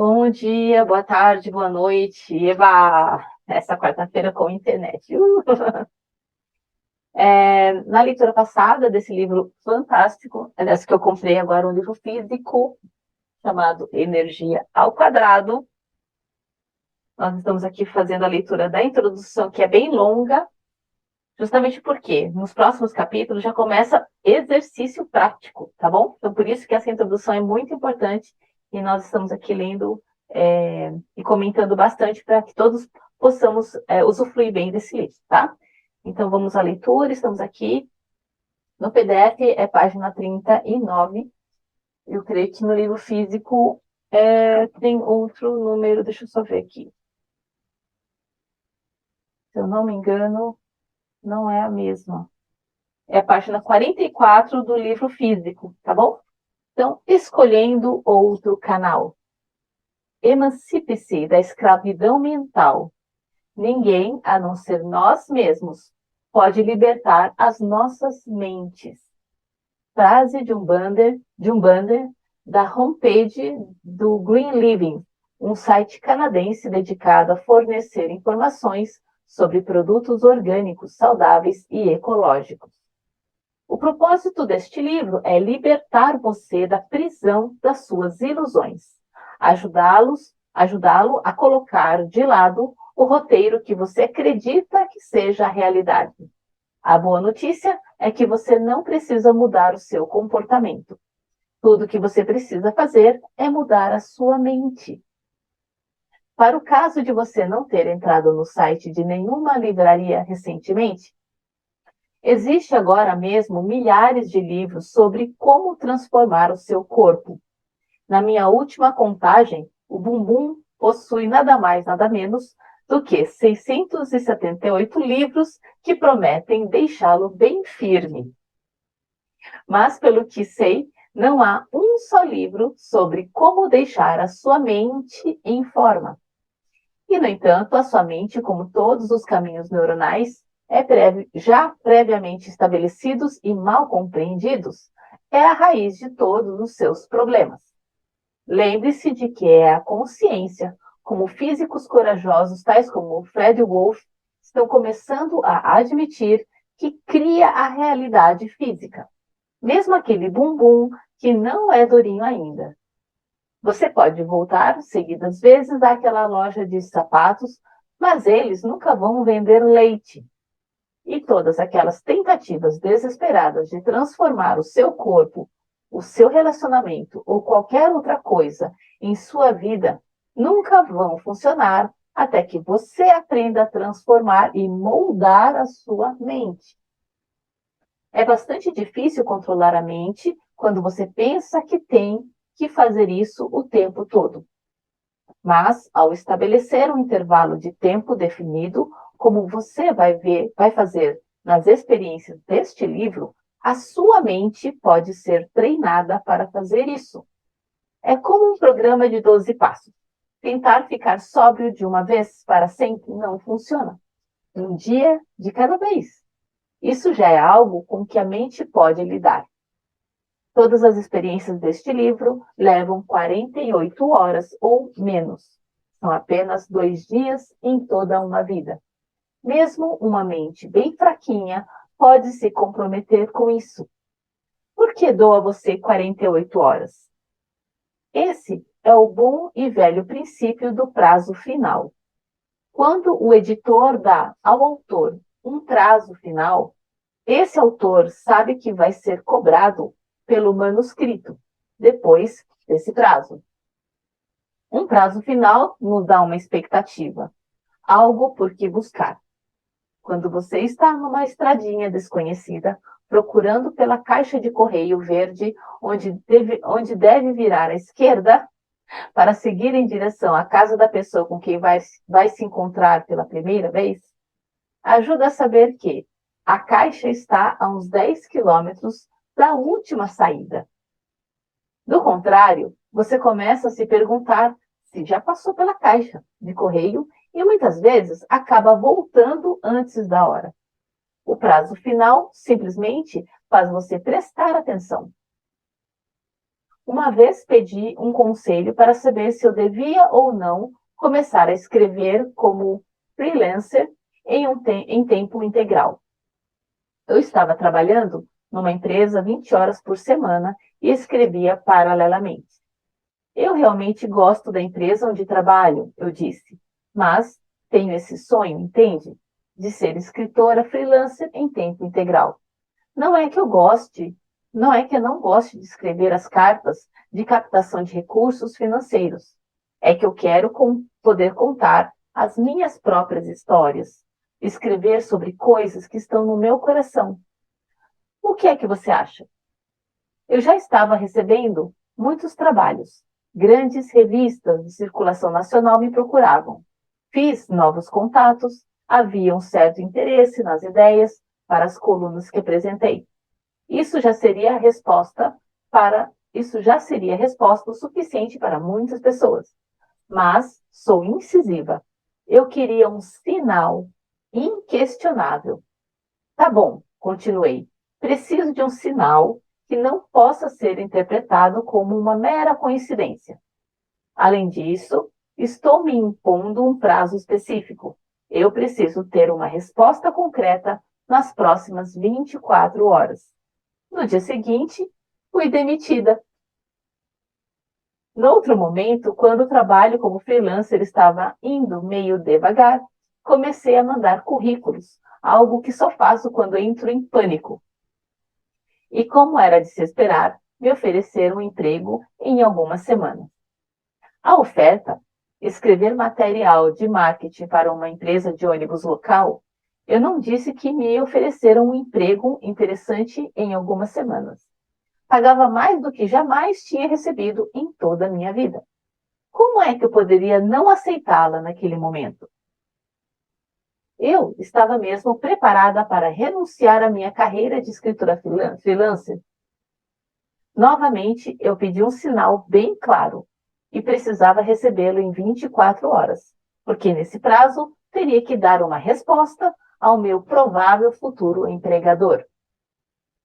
Bom dia, boa tarde, boa noite. Eba! Essa quarta-feira com internet. Na leitura passada desse livro fantástico, aliás, que eu comprei agora um livro físico chamado Energia ao Quadrado. Nós estamos aqui fazendo a leitura da introdução, que é bem longa, justamente porque nos próximos capítulos já começa exercício prático, tá bom? Então, por isso que essa introdução é muito importante e nós estamos aqui lendo e comentando bastante para que todos possamos usufruir bem desse livro, tá? Então, vamos à leitura, estamos aqui no PDF, é página 39. Eu creio que no livro físico tem outro número, deixa eu só ver aqui. Se eu não me engano, não é a mesma. É a página 44 do livro físico, tá bom? Então, escolhendo outro canal. Emancipe-se da escravidão mental. Ninguém, a não ser nós mesmos, pode libertar as nossas mentes. Frase de um banner da homepage do Green Living, um site canadense dedicado a fornecer informações sobre produtos orgânicos, saudáveis e ecológicos. O propósito deste livro é libertar você da prisão das suas ilusões, ajudá-lo a colocar de lado o roteiro que você acredita que seja a realidade. A boa notícia é que você não precisa mudar o seu comportamento. Tudo que você precisa fazer é mudar a sua mente. Para o caso de você não ter entrado no site de nenhuma livraria recentemente, existe agora mesmo milhares de livros sobre como transformar o seu corpo. Na minha última contagem, o Bumbum possui nada mais, nada menos do que 678 livros que prometem deixá-lo bem firme. Mas, pelo que sei, não há um só livro sobre como deixar a sua mente em forma. E, no entanto, a sua mente, como todos os caminhos neuronais, já previamente estabelecidos e mal compreendidos, é a raiz de todos os seus problemas. Lembre-se de que é a consciência, como físicos corajosos tais como Fred Wolf estão começando a admitir, que cria a realidade física. Mesmo aquele bumbum que não é durinho ainda. Você pode voltar seguidas vezes àquela loja de sapatos, mas eles nunca vão vender leite. E todas aquelas tentativas desesperadas de transformar o seu corpo, o seu relacionamento ou qualquer outra coisa em sua vida nunca vão funcionar até que você aprenda a transformar e moldar a sua mente. É bastante difícil controlar a mente quando você pensa que tem que fazer isso o tempo todo. Mas, ao estabelecer um intervalo de tempo definido, como você vai fazer nas experiências deste livro, a sua mente pode ser treinada para fazer isso. É como um programa de 12 passos. Tentar ficar sóbrio de uma vez para sempre não funciona. Um dia de cada vez. Isso já é algo com que a mente pode lidar. Todas as experiências deste livro levam 48 horas ou menos. São apenas 2 dias em toda uma vida. Mesmo uma mente bem fraquinha pode se comprometer com isso. Por que dou a você 48 horas? Esse é o bom e velho princípio do prazo final. Quando o editor dá ao autor um prazo final, esse autor sabe que vai ser cobrado pelo manuscrito depois desse prazo. Um prazo final nos dá uma expectativa, algo por que buscar. Quando você está numa estradinha desconhecida, procurando pela caixa de correio verde, onde deve virar à esquerda, para seguir em direção à casa da pessoa com quem vai se encontrar pela primeira vez, ajuda a saber que a caixa está a uns 10 quilômetros da última saída. Do contrário, você começa a se perguntar se já passou pela caixa de correio e muitas vezes acaba voltando antes da hora. O prazo final simplesmente faz você prestar atenção. Uma vez pedi um conselho para saber se eu devia ou não começar a escrever como freelancer em tempo integral. Eu estava trabalhando numa empresa 20 horas por semana e escrevia paralelamente. Eu realmente gosto da empresa onde trabalho, eu disse, mas tenho esse sonho, entende? De ser escritora freelancer em tempo integral. Não é que eu goste, não é que eu não goste de escrever as cartas de captação de recursos financeiros. É que eu quero poder contar as minhas próprias histórias, escrever sobre coisas que estão no meu coração. O que é que você acha? Eu já estava recebendo muitos trabalhos. Grandes revistas de circulação nacional me procuravam. Fiz novos contatos, havia um certo interesse nas ideias para as colunas que apresentei. Isso já seria resposta o suficiente para muitas pessoas. Mas sou incisiva. Eu queria um sinal inquestionável. Tá bom, continuei. Preciso de um sinal que não possa ser interpretado como uma mera coincidência. Além disso, estou me impondo um prazo específico. Eu preciso ter uma resposta concreta nas próximas 24 horas. No dia seguinte, fui demitida. Noutro momento, quando o trabalho como freelancer estava indo meio devagar, comecei a mandar currículos, algo que só faço quando entro em pânico. E como era de se esperar, me ofereceram um emprego em algumas semanas. A oferta, escrever material de marketing para uma empresa de ônibus local, eu não disse que me ofereceram um emprego interessante em algumas semanas. Pagava mais do que jamais tinha recebido em toda a minha vida. Como é que eu poderia não aceitá-la naquele momento? Eu estava mesmo preparada para renunciar à minha carreira de escritora freelancer. Novamente, eu pedi um sinal bem claro e precisava recebê-lo em 24 horas, porque nesse prazo teria que dar uma resposta ao meu provável futuro empregador.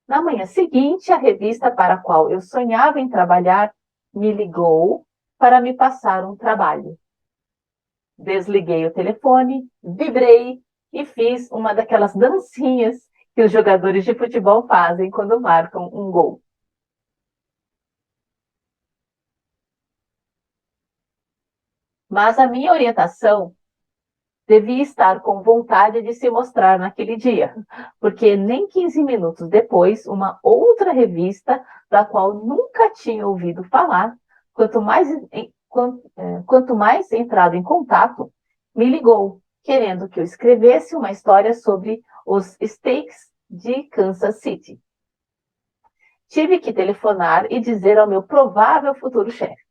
Na manhã seguinte, a revista para a qual eu sonhava em trabalhar me ligou para me passar um trabalho. Desliguei o telefone, vibrei e fiz uma daquelas dancinhas que os jogadores de futebol fazem quando marcam um gol. Mas a minha orientação devia estar com vontade de se mostrar naquele dia, porque nem 15 minutos depois, uma outra revista, da qual nunca tinha ouvido falar, quanto mais entrado em contato, me ligou, querendo que eu escrevesse uma história sobre os Steaks de Kansas City. Tive que telefonar e dizer ao meu provável futuro chefe: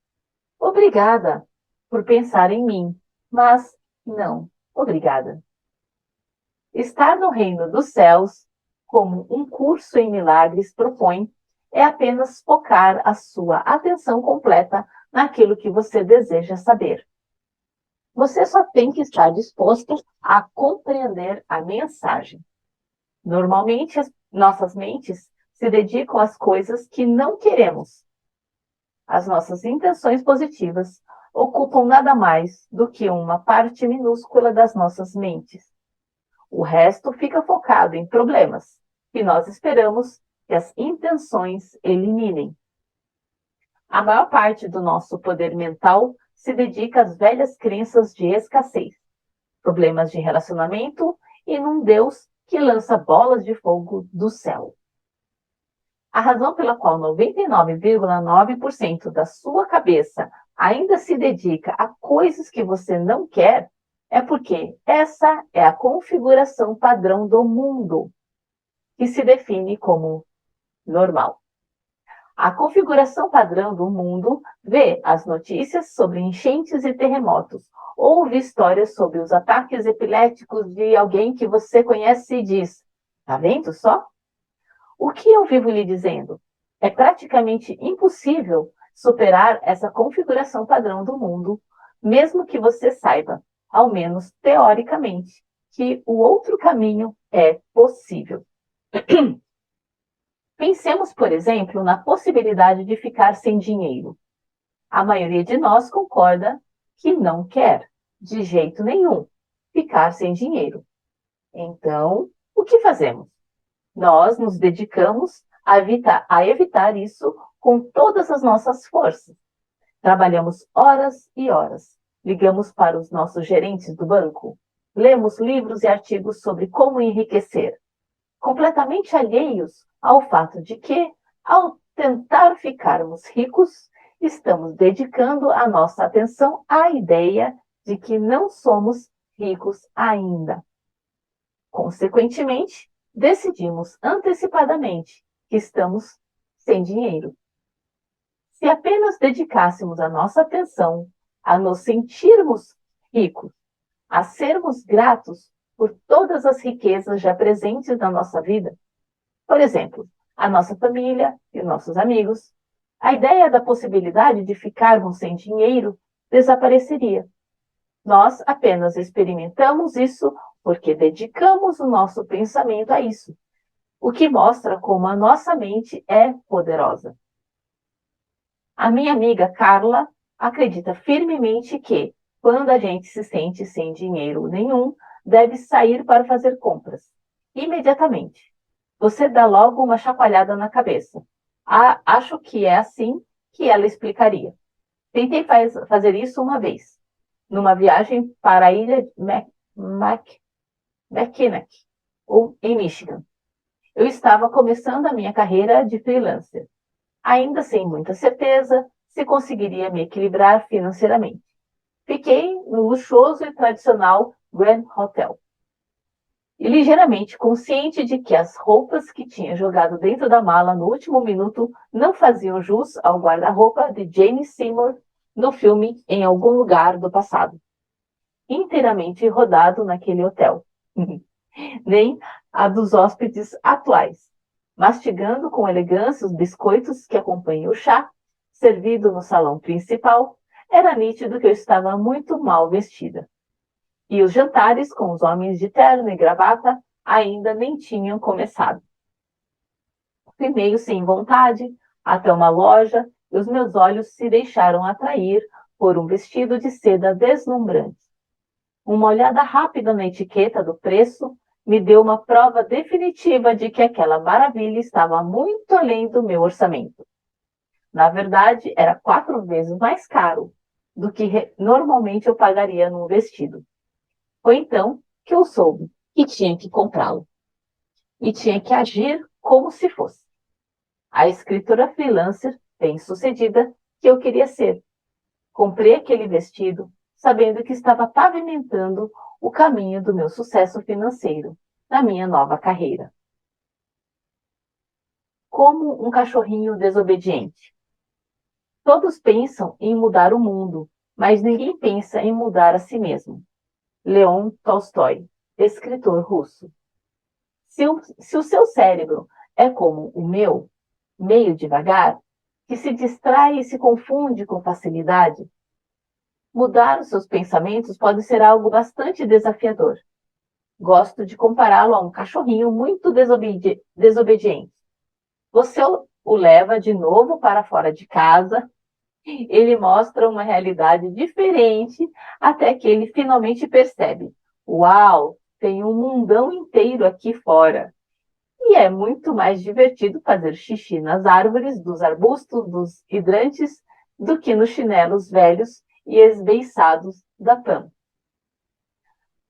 obrigada por pensar em mim, mas não, obrigada. Estar no reino dos céus, como um curso em milagres propõe, é apenas focar a sua atenção completa naquilo que você deseja saber. Você só tem que estar disposto a compreender a mensagem. Normalmente, nossas mentes se dedicam às coisas que não queremos. As nossas intenções positivas ocupam nada mais do que uma parte minúscula das nossas mentes. O resto fica focado em problemas que nós esperamos que as intenções eliminem. A maior parte do nosso poder mental se dedica às velhas crenças de escassez, problemas de relacionamento e num Deus que lança bolas de fogo do céu. A razão pela qual 99,9% da sua cabeça ainda se dedica a coisas que você não quer é porque essa é a configuração padrão do mundo, que se define como normal. A configuração padrão do mundo vê as notícias sobre enchentes e terremotos, ouve histórias sobre os ataques epiléticos de alguém que você conhece e diz: tá vendo só? O que eu vivo lhe dizendo? É praticamente impossível superar essa configuração padrão do mundo, mesmo que você saiba, ao menos teoricamente, que o outro caminho é possível. Pensemos, por exemplo, na possibilidade de ficar sem dinheiro. A maioria de nós concorda que não quer, de jeito nenhum, ficar sem dinheiro. Então, o que fazemos? Nós nos dedicamos a evitar isso com todas as nossas forças. Trabalhamos horas e horas, ligamos para os nossos gerentes do banco, lemos livros e artigos sobre como enriquecer, completamente alheios ao fato de que, ao tentar ficarmos ricos, estamos dedicando a nossa atenção à ideia de que não somos ricos ainda. Consequentemente, decidimos antecipadamente que estamos sem dinheiro. Se apenas dedicássemos a nossa atenção a nos sentirmos ricos, a sermos gratos por todas as riquezas já presentes na nossa vida, por exemplo, a nossa família e nossos amigos, a ideia da possibilidade de ficarmos sem dinheiro desapareceria. Nós apenas experimentamos isso porque dedicamos o nosso pensamento a isso, o que mostra como a nossa mente é poderosa. A minha amiga Carla acredita firmemente que, quando a gente se sente sem dinheiro nenhum, deve sair para fazer compras. Imediatamente. Você dá logo uma chacoalhada na cabeça. Acho que é assim que ela explicaria. Tentei fazer isso uma vez, numa viagem para a ilha de Mackinac, em Michigan. Eu estava começando a minha carreira de freelancer, ainda sem muita certeza se conseguiria me equilibrar financeiramente. Fiquei no luxuoso e tradicional Grand Hotel. E ligeiramente consciente de que as roupas que tinha jogado dentro da mala no último minuto não faziam jus ao guarda-roupa de Jane Seymour no filme Em Algum Lugar do Passado. Inteiramente rodado naquele hotel. Nem a dos hóspedes atuais. Mastigando com elegância os biscoitos que acompanham o chá, servido no salão principal, era nítido que eu estava muito mal vestida. E os jantares com os homens de terno e gravata ainda nem tinham começado. Fui meio sem vontade até uma loja e os meus olhos se deixaram atrair por um vestido de seda deslumbrante. Uma olhada rápida na etiqueta do preço me deu uma prova definitiva de que aquela maravilha estava muito além do meu orçamento. Na verdade, era 4 vezes mais caro do que normalmente eu pagaria num vestido. Foi então que eu soube que tinha que comprá-lo. E tinha que agir como se fosse. A escritora freelancer bem-sucedida que eu queria ser. Comprei aquele vestido sabendo que estava pavimentando o caminho do meu sucesso financeiro na minha nova carreira. Como um cachorrinho desobediente. Todos pensam em mudar o mundo, mas ninguém pensa em mudar a si mesmo. Leon Tolstói, escritor russo. Se o seu cérebro é como o meu, meio devagar, que se distrai e se confunde com facilidade, mudar os seus pensamentos pode ser algo bastante desafiador. Gosto de compará-lo a um cachorrinho muito desobediente. Você o leva de novo para fora de casa, ele mostra uma realidade diferente até que ele finalmente percebe: uau, tem um mundão inteiro aqui fora. E é muito mais divertido fazer xixi nas árvores, dos arbustos, dos hidrantes, do que nos chinelos velhos e esbeiçados da Pam.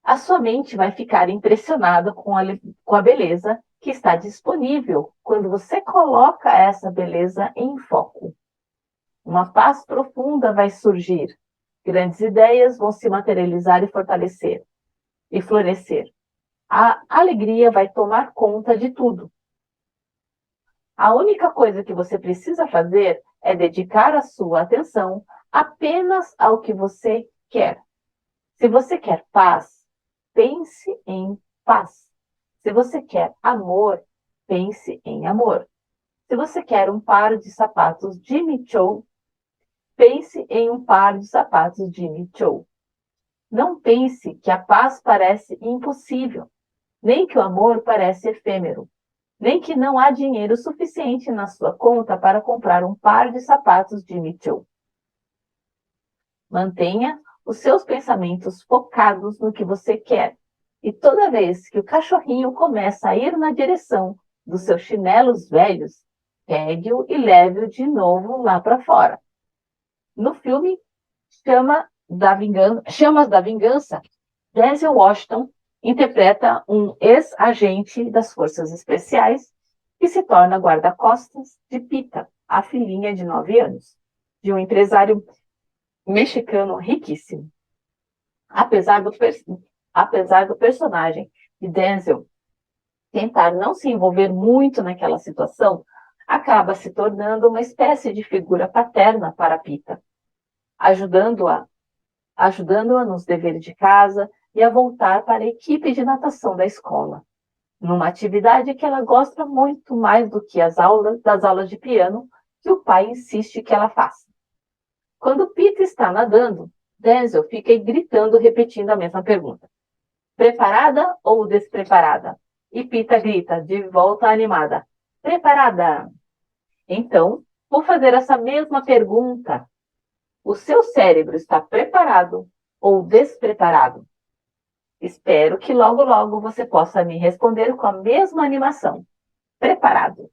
A sua mente vai ficar impressionada com a beleza que está disponível quando você coloca essa beleza em foco. Uma paz profunda vai surgir. Grandes ideias vão se materializar e fortalecer e florescer. A alegria vai tomar conta de tudo. A única coisa que você precisa fazer é dedicar a sua atenção apenas ao que você quer. Se você quer paz, pense em paz. Se você quer amor, pense em amor. Se você quer um par de sapatos Jimmy Choo, pense em um par de sapatos Jimmy Choo. Não pense que a paz parece impossível, nem que o amor parece efêmero. nem que não há dinheiro suficiente na sua conta para comprar um par de sapatos de Mitchell. Mantenha os seus pensamentos focados no que você quer. E toda vez que o cachorrinho começa a ir na direção dos seus chinelos velhos, pegue-o e leve-o de novo lá para fora. No filme Chamas da Vingança, Denzel Washington interpreta um ex-agente das Forças Especiais que se torna guarda-costas de Pita, a filhinha de 9 anos, de um empresário mexicano riquíssimo. Apesar do personagem de Denzel tentar não se envolver muito naquela situação, acaba se tornando uma espécie de figura paterna para Pita, ajudando-a nos deveres de casa e a voltar para a equipe de natação da escola, numa atividade que ela gosta muito mais do que das aulas de piano que o pai insiste que ela faça. Quando Pita está nadando, Denzel fica gritando, repetindo a mesma pergunta. Preparada ou despreparada? E Pita grita, de volta animada. Preparada! Então, vou fazer essa mesma pergunta. O seu cérebro está preparado ou despreparado? Espero que logo, logo você possa me responder com a mesma animação. Preparado.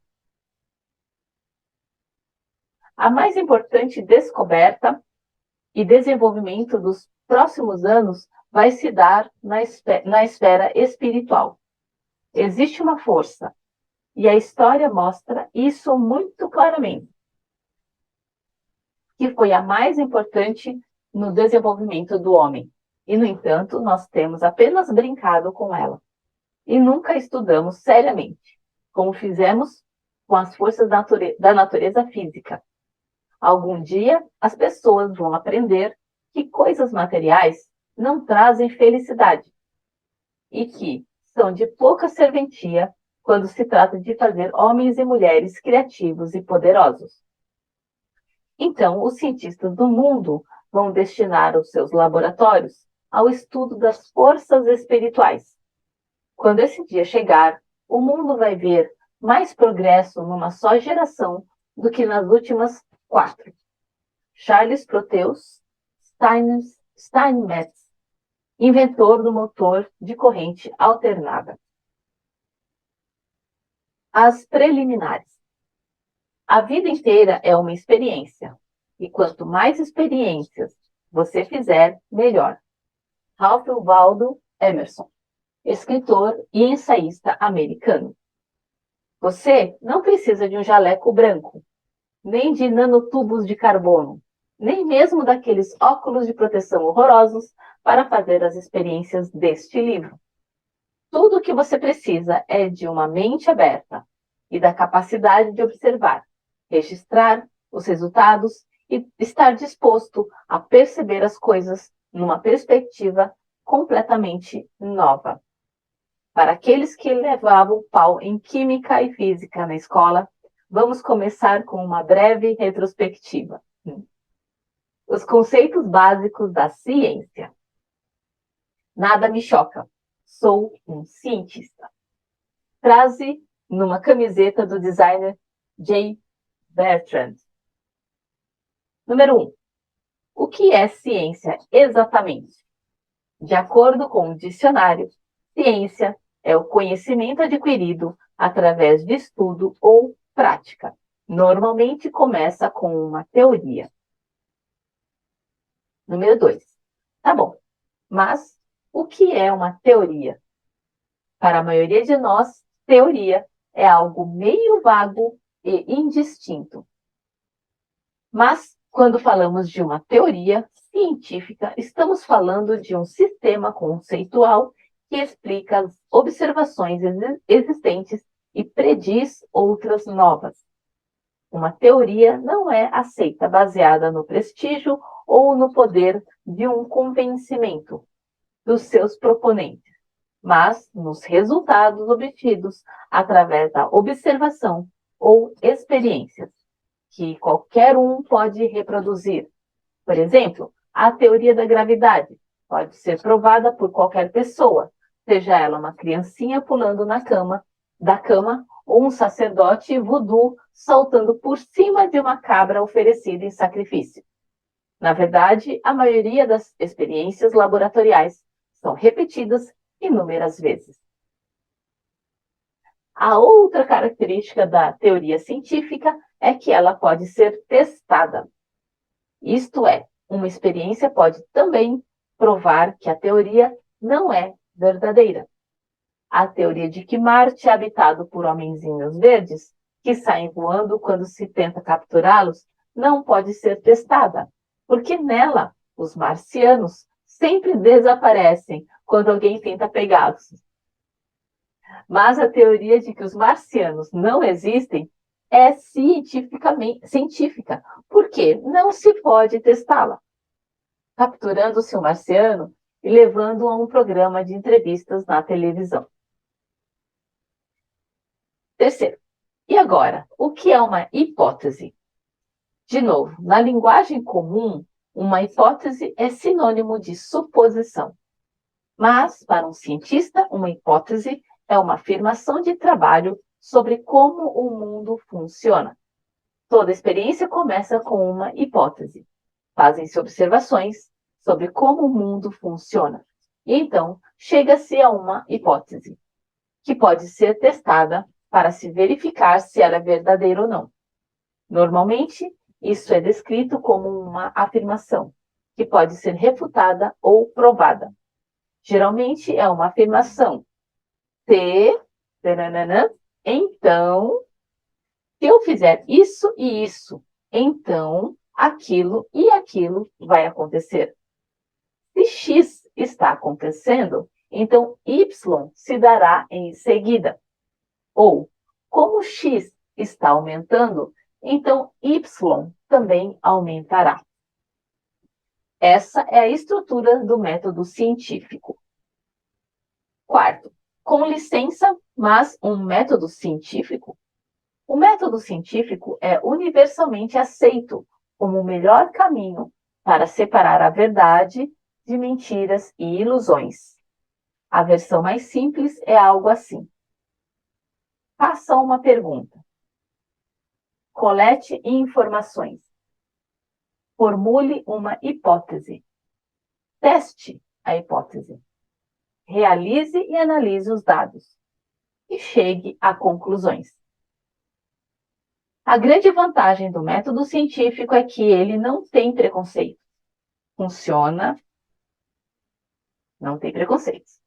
A mais importante descoberta e desenvolvimento dos próximos anos vai se dar na esfera espiritual. Existe uma força, e a história mostra isso muito claramente, que foi a mais importante no desenvolvimento do homem. E, no entanto, nós temos apenas brincado com ela. E nunca estudamos seriamente, como fizemos com as forças da natureza física. Algum dia, as pessoas vão aprender que coisas materiais não trazem felicidade e que são de pouca serventia quando se trata de fazer homens e mulheres criativos e poderosos. Então, os cientistas do mundo vão destinar os seus laboratórios ao estudo das forças espirituais. Quando esse dia chegar, o mundo vai ver mais progresso numa só geração do que nas últimas 4. Charles Proteus Steinmetz, inventor do motor de corrente alternada. As preliminares. A vida inteira é uma experiência, e quanto mais experiências você fizer, melhor. Ralph Waldo Emerson, escritor e ensaísta americano. Você não precisa de um jaleco branco, nem de nanotubos de carbono, nem mesmo daqueles óculos de proteção horrorosos para fazer as experiências deste livro. Tudo o que você precisa é de uma mente aberta e da capacidade de observar, registrar os resultados e estar disposto a perceber as coisas numa perspectiva completamente nova. Para aqueles que levavam pau em química e física na escola, vamos começar com uma breve retrospectiva. Os conceitos básicos da ciência. Nada me choca. Sou um cientista. Frase numa camiseta do designer J. Bertrand. Número 1. O que é ciência exatamente? De acordo com o dicionário, ciência é o conhecimento adquirido através de estudo ou prática. Normalmente começa com uma teoria. Número 2. Tá bom, mas o que é uma teoria? Para a maioria de nós, teoria é algo meio vago e indistinto. Mas, quando falamos de uma teoria científica, estamos falando de um sistema conceitual que explica as observações existentes e prediz outras novas. Uma teoria não é aceita baseada no prestígio ou no poder de um convencimento dos seus proponentes, mas nos resultados obtidos através da observação ou experiências, que qualquer um pode reproduzir. Por exemplo, a teoria da gravidade pode ser provada por qualquer pessoa, seja ela uma criancinha pulando da cama ou um sacerdote voodoo saltando por cima de uma cabra oferecida em sacrifício. Na verdade, a maioria das experiências laboratoriais são repetidas inúmeras vezes. A outra característica da teoria científica é que ela pode ser testada. Isto é, uma experiência pode também provar que a teoria não é verdadeira. A teoria de que Marte é habitado por homenzinhos verdes, que saem voando quando se tenta capturá-los, não pode ser testada, porque nela os marcianos sempre desaparecem quando alguém tenta pegá-los. Mas a teoria de que os marcianos não existem é científica, porque não se pode testá-la. Capturando-se um marciano e levando-o a um programa de entrevistas na televisão. Terceiro, e agora, o que é uma hipótese? De novo, na linguagem comum, uma hipótese é sinônimo de suposição. Mas, para um cientista, uma hipótese é uma afirmação de trabalho sobre como o mundo funciona. Toda experiência começa com uma hipótese. Fazem-se observações sobre como o mundo funciona. E então, chega-se a uma hipótese, que pode ser testada para se verificar se ela é verdadeira ou não. Normalmente, isso é descrito como uma afirmação, que pode ser refutada ou provada. Geralmente, é uma afirmação. Então, se eu fizer isso e isso, então aquilo e aquilo vai acontecer. Se X está acontecendo, então Y se dará em seguida. Ou, como X está aumentando, então Y também aumentará. Essa é a estrutura do método científico. Quarto, com licença, mas um método científico? O método científico é universalmente aceito como o melhor caminho para separar a verdade de mentiras e ilusões. A versão mais simples é algo assim. Faça uma pergunta. Colete informações. Formule uma hipótese. Teste a hipótese. Realize e analise os dados. E chegue a conclusões. A grande vantagem do método científico é que ele não tem preconceito. Funciona. Não tem preconceitos.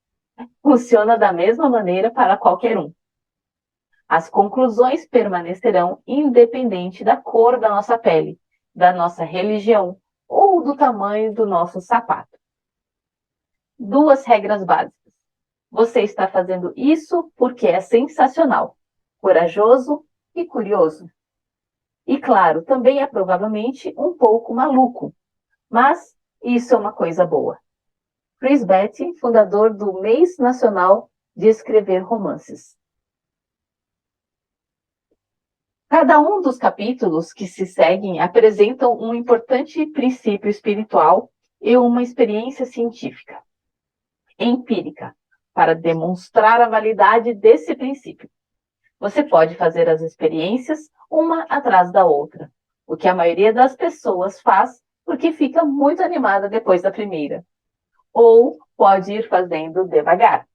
Funciona da mesma maneira para qualquer um. As conclusões permanecerão independente da cor da nossa pele, da nossa religião ou do tamanho do nosso sapato. 2 regras básicas. Você está fazendo isso porque é sensacional, corajoso e curioso. E claro, também é provavelmente um pouco maluco, mas isso é uma coisa boa. Chris Beatty, fundador do Mês Nacional de Escrever Romances. Cada um dos capítulos que se seguem apresentam um importante princípio espiritual e uma experiência científica, empírica, para demonstrar a validade desse princípio. Você pode fazer as experiências uma atrás da outra, o que a maioria das pessoas faz porque fica muito animada depois da primeira. Ou pode ir fazendo devagar.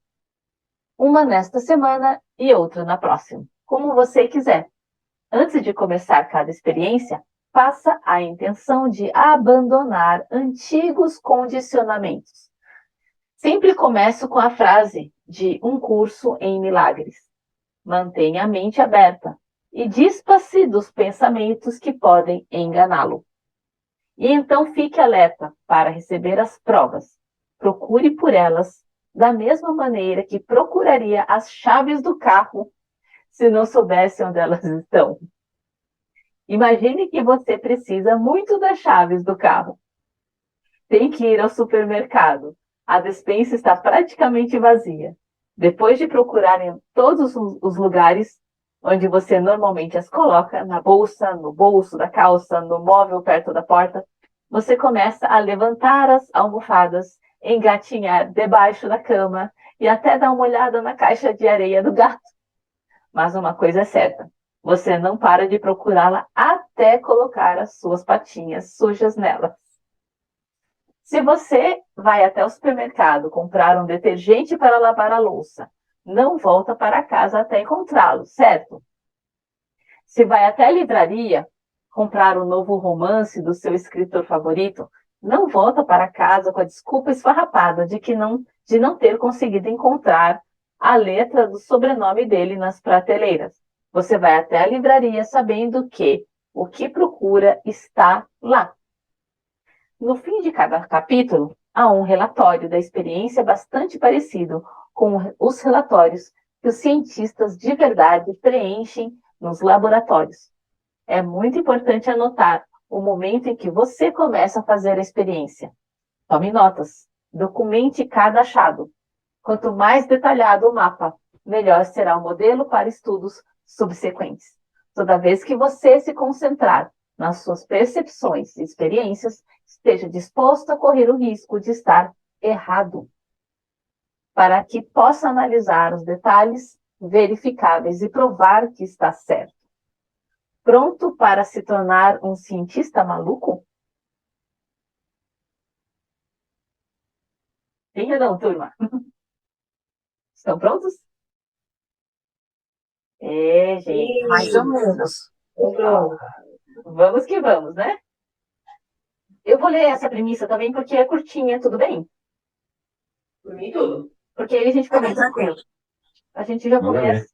Uma nesta semana e outra na próxima, como você quiser. Antes de começar cada experiência, faça a intenção de abandonar antigos condicionamentos. Sempre começo com a frase de um curso em milagres. Mantenha a mente aberta e dispa-se dos pensamentos que podem enganá-lo. E então fique alerta para receber as provas. Procure por elas da mesma maneira que procuraria as chaves do carro se não soubesse onde elas estão. Imagine que você precisa muito das chaves do carro. Tem que ir ao supermercado. A despensa está praticamente vazia. Depois de procurar em todos os lugares onde você normalmente as coloca, na bolsa, no bolso da calça, no móvel perto da porta, você começa a levantar as almofadas, engatinhar debaixo da cama e até dar uma olhada na caixa de areia do gato. Mas uma coisa é certa, você não para de procurá-la até colocar as suas patinhas sujas nela. Se você vai até o supermercado comprar um detergente para lavar a louça, não volta para casa até encontrá-lo, certo? Se vai até a livraria comprar o novo romance do seu escritor favorito, não volta para casa com a desculpa esfarrapada de não ter conseguido encontrar a letra do sobrenome dele nas prateleiras. Você vai até a livraria sabendo que o que procura está lá. No fim de cada capítulo, há um relatório da experiência bastante parecido com os relatórios que os cientistas de verdade preenchem nos laboratórios. É muito importante anotar o momento em que você começa a fazer a experiência. Tome notas, documente cada achado. Quanto mais detalhado o mapa, melhor será o modelo para estudos subsequentes. Toda vez que você se concentrar nas suas percepções e experiências, esteja disposto a correr o risco de estar errado, para que possa analisar os detalhes verificáveis e provar que está certo. Pronto para se tornar um cientista maluco? Sim ou não, turma? Estão prontos? Gente. Mais ou menos. Vamos que vamos, né? Eu vou ler essa premissa também porque é curtinha, tudo bem? Por mim, tudo. Porque aí a gente começa. Tranquilo. A gente já Manda começa. ver.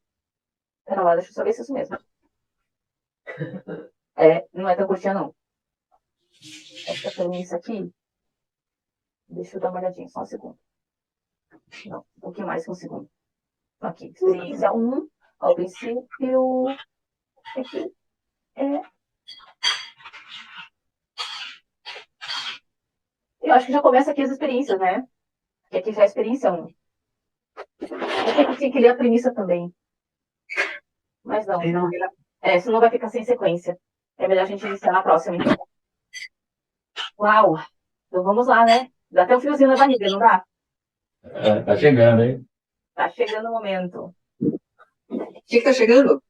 Pera lá, deixa eu só ver se é isso mesmo. Não é tão curtinha, não. Essa premissa aqui. Deixa eu dar uma olhadinha, só um segundo. Não, um pouquinho mais que um segundo. Aqui, experiência 1, ao princípio. Aqui é. Eu acho que já começa aqui as experiências, né? Que aqui já é a experiência 1. Eu tinha que ler a premissa também. Mas não. Senão vai ficar sem sequência. É melhor a gente iniciar na próxima, então. Uau! Então vamos lá, né? Dá até um fiozinho na barriga, não dá? Tá chegando, hein? Tá chegando o momento. O que tá chegando?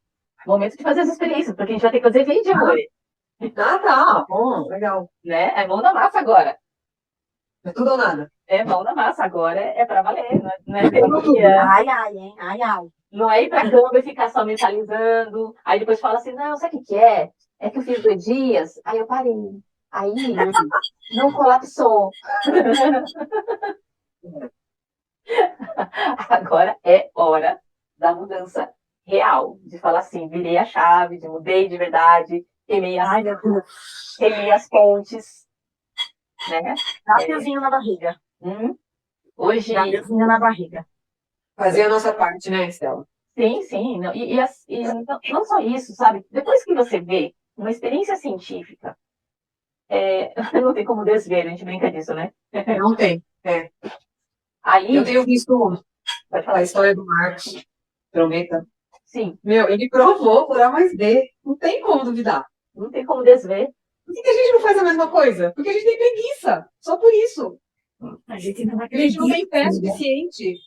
Momento de fazer as experiências, porque a gente vai ter que fazer vídeo, amor. Tá. Bom, legal. Né? É mão na massa agora. É tudo ou nada. É mão na massa, agora é pra valer, não é teoria. Ai, hein? Ai. Não é ir pra cama e ficar só mentalizando. Aí depois fala assim, não, sabe o que é? É que eu fiz 2 dias, aí eu parei. Aí não colapsou. Agora é hora da mudança real. De falar assim, virei a chave, de mudei de verdade, queimei as pontes. Né? Dá fiozinho na barriga. Hoje. Dá fiozinho na barriga. Fazer a nossa parte, né, Estela? Sim. Não, não só isso, sabe? Depois que você vê uma experiência científica, não tem como desver, a gente brinca disso, né? Não tem. Aí, eu tenho visto pode falar. A história do Marcos Trombeta. Sim. Meu, ele provou por A mais B. Não tem como duvidar. Não tem como desver. Por que a gente não faz a mesma coisa? Porque a gente tem preguiça. Só por isso. A gente não A gente não tem fé suficiente.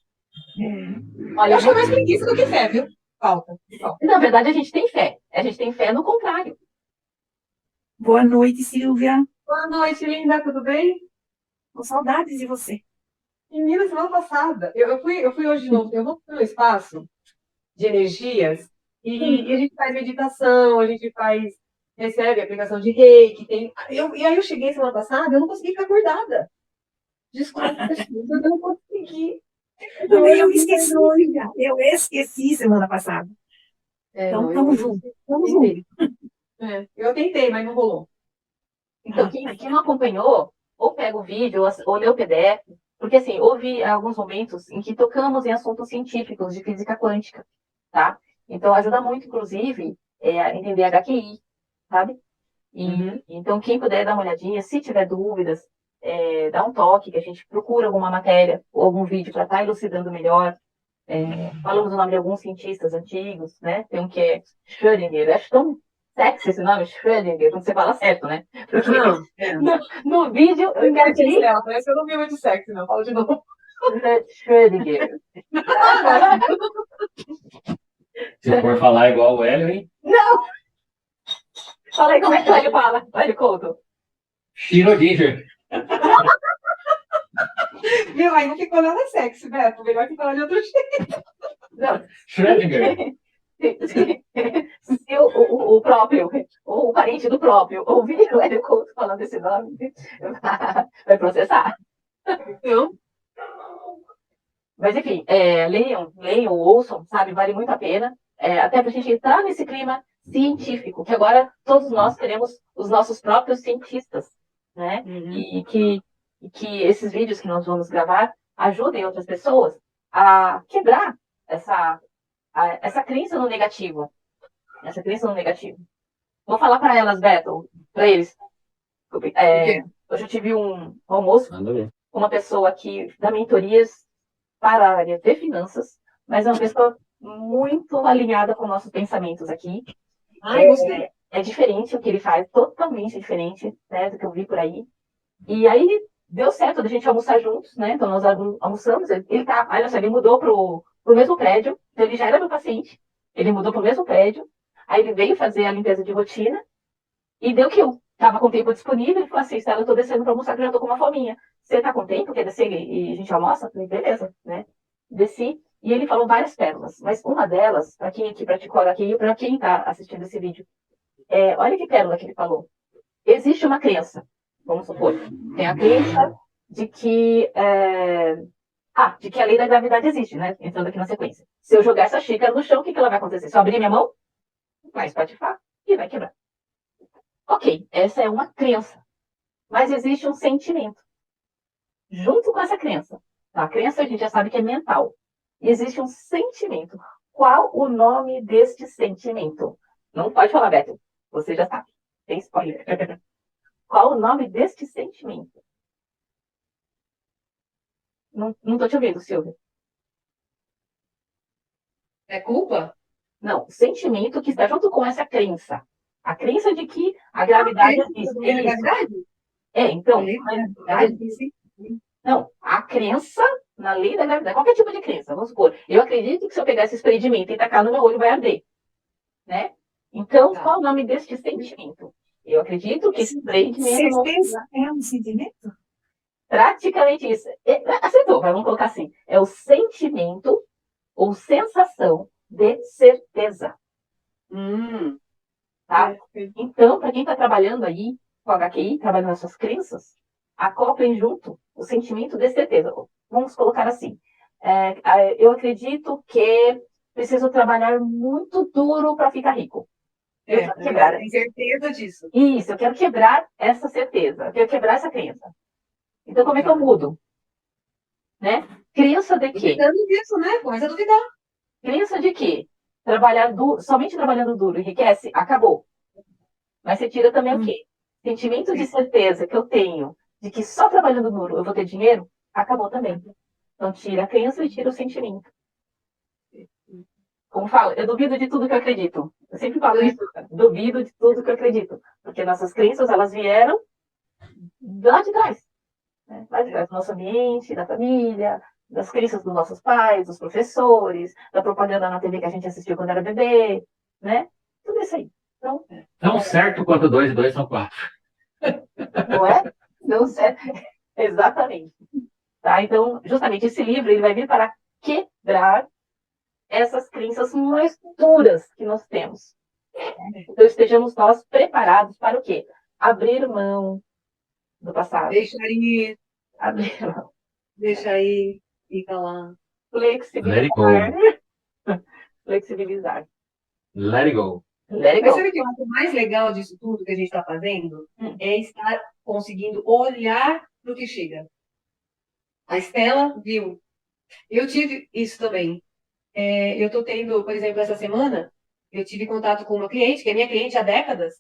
Olha, Eu acho que é mais preguiça do que fé, viu? Falta. Na verdade, a gente tem fé. A gente tem fé no contrário. Boa noite, Silvia. Boa noite, linda. Tudo bem? Com saudades de você. Menina, semana passada. Eu fui hoje de novo. Eu vou pelo espaço de energias e a gente faz meditação, recebe aplicação de reiki. E aí eu cheguei semana passada, eu não consegui ficar acordada. Desculpa, eu não consegui. Eu esqueci, Silvia. Eu esqueci semana passada. Então, estamos juntos. Eu tentei, mas não rolou. Então, quem não acompanhou, ou pega o vídeo, ou lê o PDF, porque assim, houve alguns momentos em que tocamos em assuntos científicos de física quântica, tá? Então, ajuda muito, inclusive, a entender HQI, sabe? Então, quem puder dar uma olhadinha, se tiver dúvidas, dá um toque, que a gente procura alguma matéria ou algum vídeo para estar elucidando melhor. Falamos o nome de alguns cientistas antigos, né? Tem um que é Schrödinger, acho tão sexy esse nome, Schrödinger, quando você fala certo, né? Porque no vídeo eu entendi. Parece que eu não vi muito sexy, não. Fala de novo. Schrödinger. Se for falar igual o Hélio, hein? Não! Fala aí como é que o Hélio fala. O Hélio Couto. Shiro Ginger. Viu? Aí não ficou nada sexy, Beto. Melhor que falar de outro jeito. Não. Schrödinger. Se o próprio, ou o parente do próprio, ouvir o Hélio Couto falando esse nome, vai processar. Não. Mas, enfim, leiam, ouçam, sabe? Vale muito a pena. Até para a gente entrar nesse clima científico, que agora todos nós teremos os nossos próprios cientistas, né? Uhum. E que esses vídeos que nós vamos gravar ajudem outras pessoas a quebrar essa crença no negativo. Essa crença no negativo. Vou falar para elas, Beto, para eles. Hoje eu tive um almoço Manda ver. com uma pessoa que dá mentorias para a área de finanças, mas é uma pessoa muito alinhada com nossos pensamentos aqui. Ai, gostei. É diferente o que ele faz, totalmente diferente, né, do que eu vi por aí. E aí deu certo da gente almoçar juntos, né? Então nós almoçamos. Olha só, ele mudou pro mesmo prédio, então ele já era meu paciente. Ele mudou pro mesmo prédio. Aí ele veio fazer a limpeza de rotina e deu que eu tava com tempo disponível. Ele falou assim: Estela, eu tô descendo para almoçar, que eu já tô com uma fominha. Você tá com tempo? Quer descer e a gente almoça? Eu falei, beleza, né? Desci e ele falou várias pérolas, mas uma delas, para quem aqui praticou aqui e para quem tá assistindo esse vídeo, olha que pérola que ele falou. Existe uma crença, vamos supor, tem a crença de que de que a lei da gravidade existe, né? Entrando aqui na sequência. Se eu jogar essa xícara no chão, o que ela vai acontecer? Se eu abrir minha mão, vai espatifar e vai quebrar. Ok, essa é uma crença. Mas existe um sentimento. Junto com essa crença. Tá? A crença a gente já sabe que é mental. E existe um sentimento. Qual o nome deste sentimento? Não pode falar, Beto. Você já sabe. Tem spoiler. Qual o nome deste sentimento? Não tô te ouvindo, Silvia. É culpa? Não, o sentimento que está junto com essa crença. A crença de que a gravidade existe. É gravidade? Então. Não, a crença na lei da gravidade. Qualquer tipo de crença. Vamos supor, eu acredito que se eu pegar esse spray de menta e tacar no meu olho, vai arder. Né? Então, qual é o nome deste sentimento? Eu acredito que esse spray de menta não... Certeza é um sentimento? Praticamente isso. Acertou, vamos colocar assim. É o sentimento ou sensação de certeza. Tá? Então, para quem está trabalhando aí com HQI, trabalhando nas suas crenças, acoplem junto o sentimento de certeza. Vamos colocar assim. Eu acredito que preciso trabalhar muito duro para ficar rico. Eu quero quebrar. Tem certeza disso. Isso, eu quero quebrar essa certeza. Eu quero quebrar essa crença. Então, como é que eu mudo? Né? Crença de quê? Duvidando disso, né? Começa a duvidar. Crença de quê? Somente trabalhando duro enriquece? Acabou. Mas você tira também o quê? Sentimento de certeza que eu tenho de que só trabalhando duro eu vou ter dinheiro? Acabou também. Então, tira a crença e tira o sentimento. Como falo, eu duvido de tudo que eu acredito. Eu sempre falo isso, cara. Duvido de tudo que eu acredito. Porque nossas crenças, elas vieram lá de trás. Né? Lá de trás, do nosso ambiente, da família, das crenças dos nossos pais, dos professores, da propaganda na TV que a gente assistiu quando era bebê, né? Tudo isso aí. Então, Tão certo quanto 2 e 2 são 4. não é? Não certo. Exatamente. Tá? Então, justamente esse livro ele vai vir para quebrar essas crenças mais duras que nós temos. Então, estejamos nós preparados para o quê? Abrir mão do passado. Deixar ir. Abrir mão. Deixar ir. Fica lá. Flexibilizar. Flexibilizar. Let it go. Let it Mas go. sabe o que eu acho mais legal disso tudo que a gente está fazendo? É estar conseguindo olhar para o que chega. A Estela viu. Eu tive isso também. Eu estou tendo, por exemplo, essa semana, eu tive contato com uma cliente, que é minha cliente há décadas,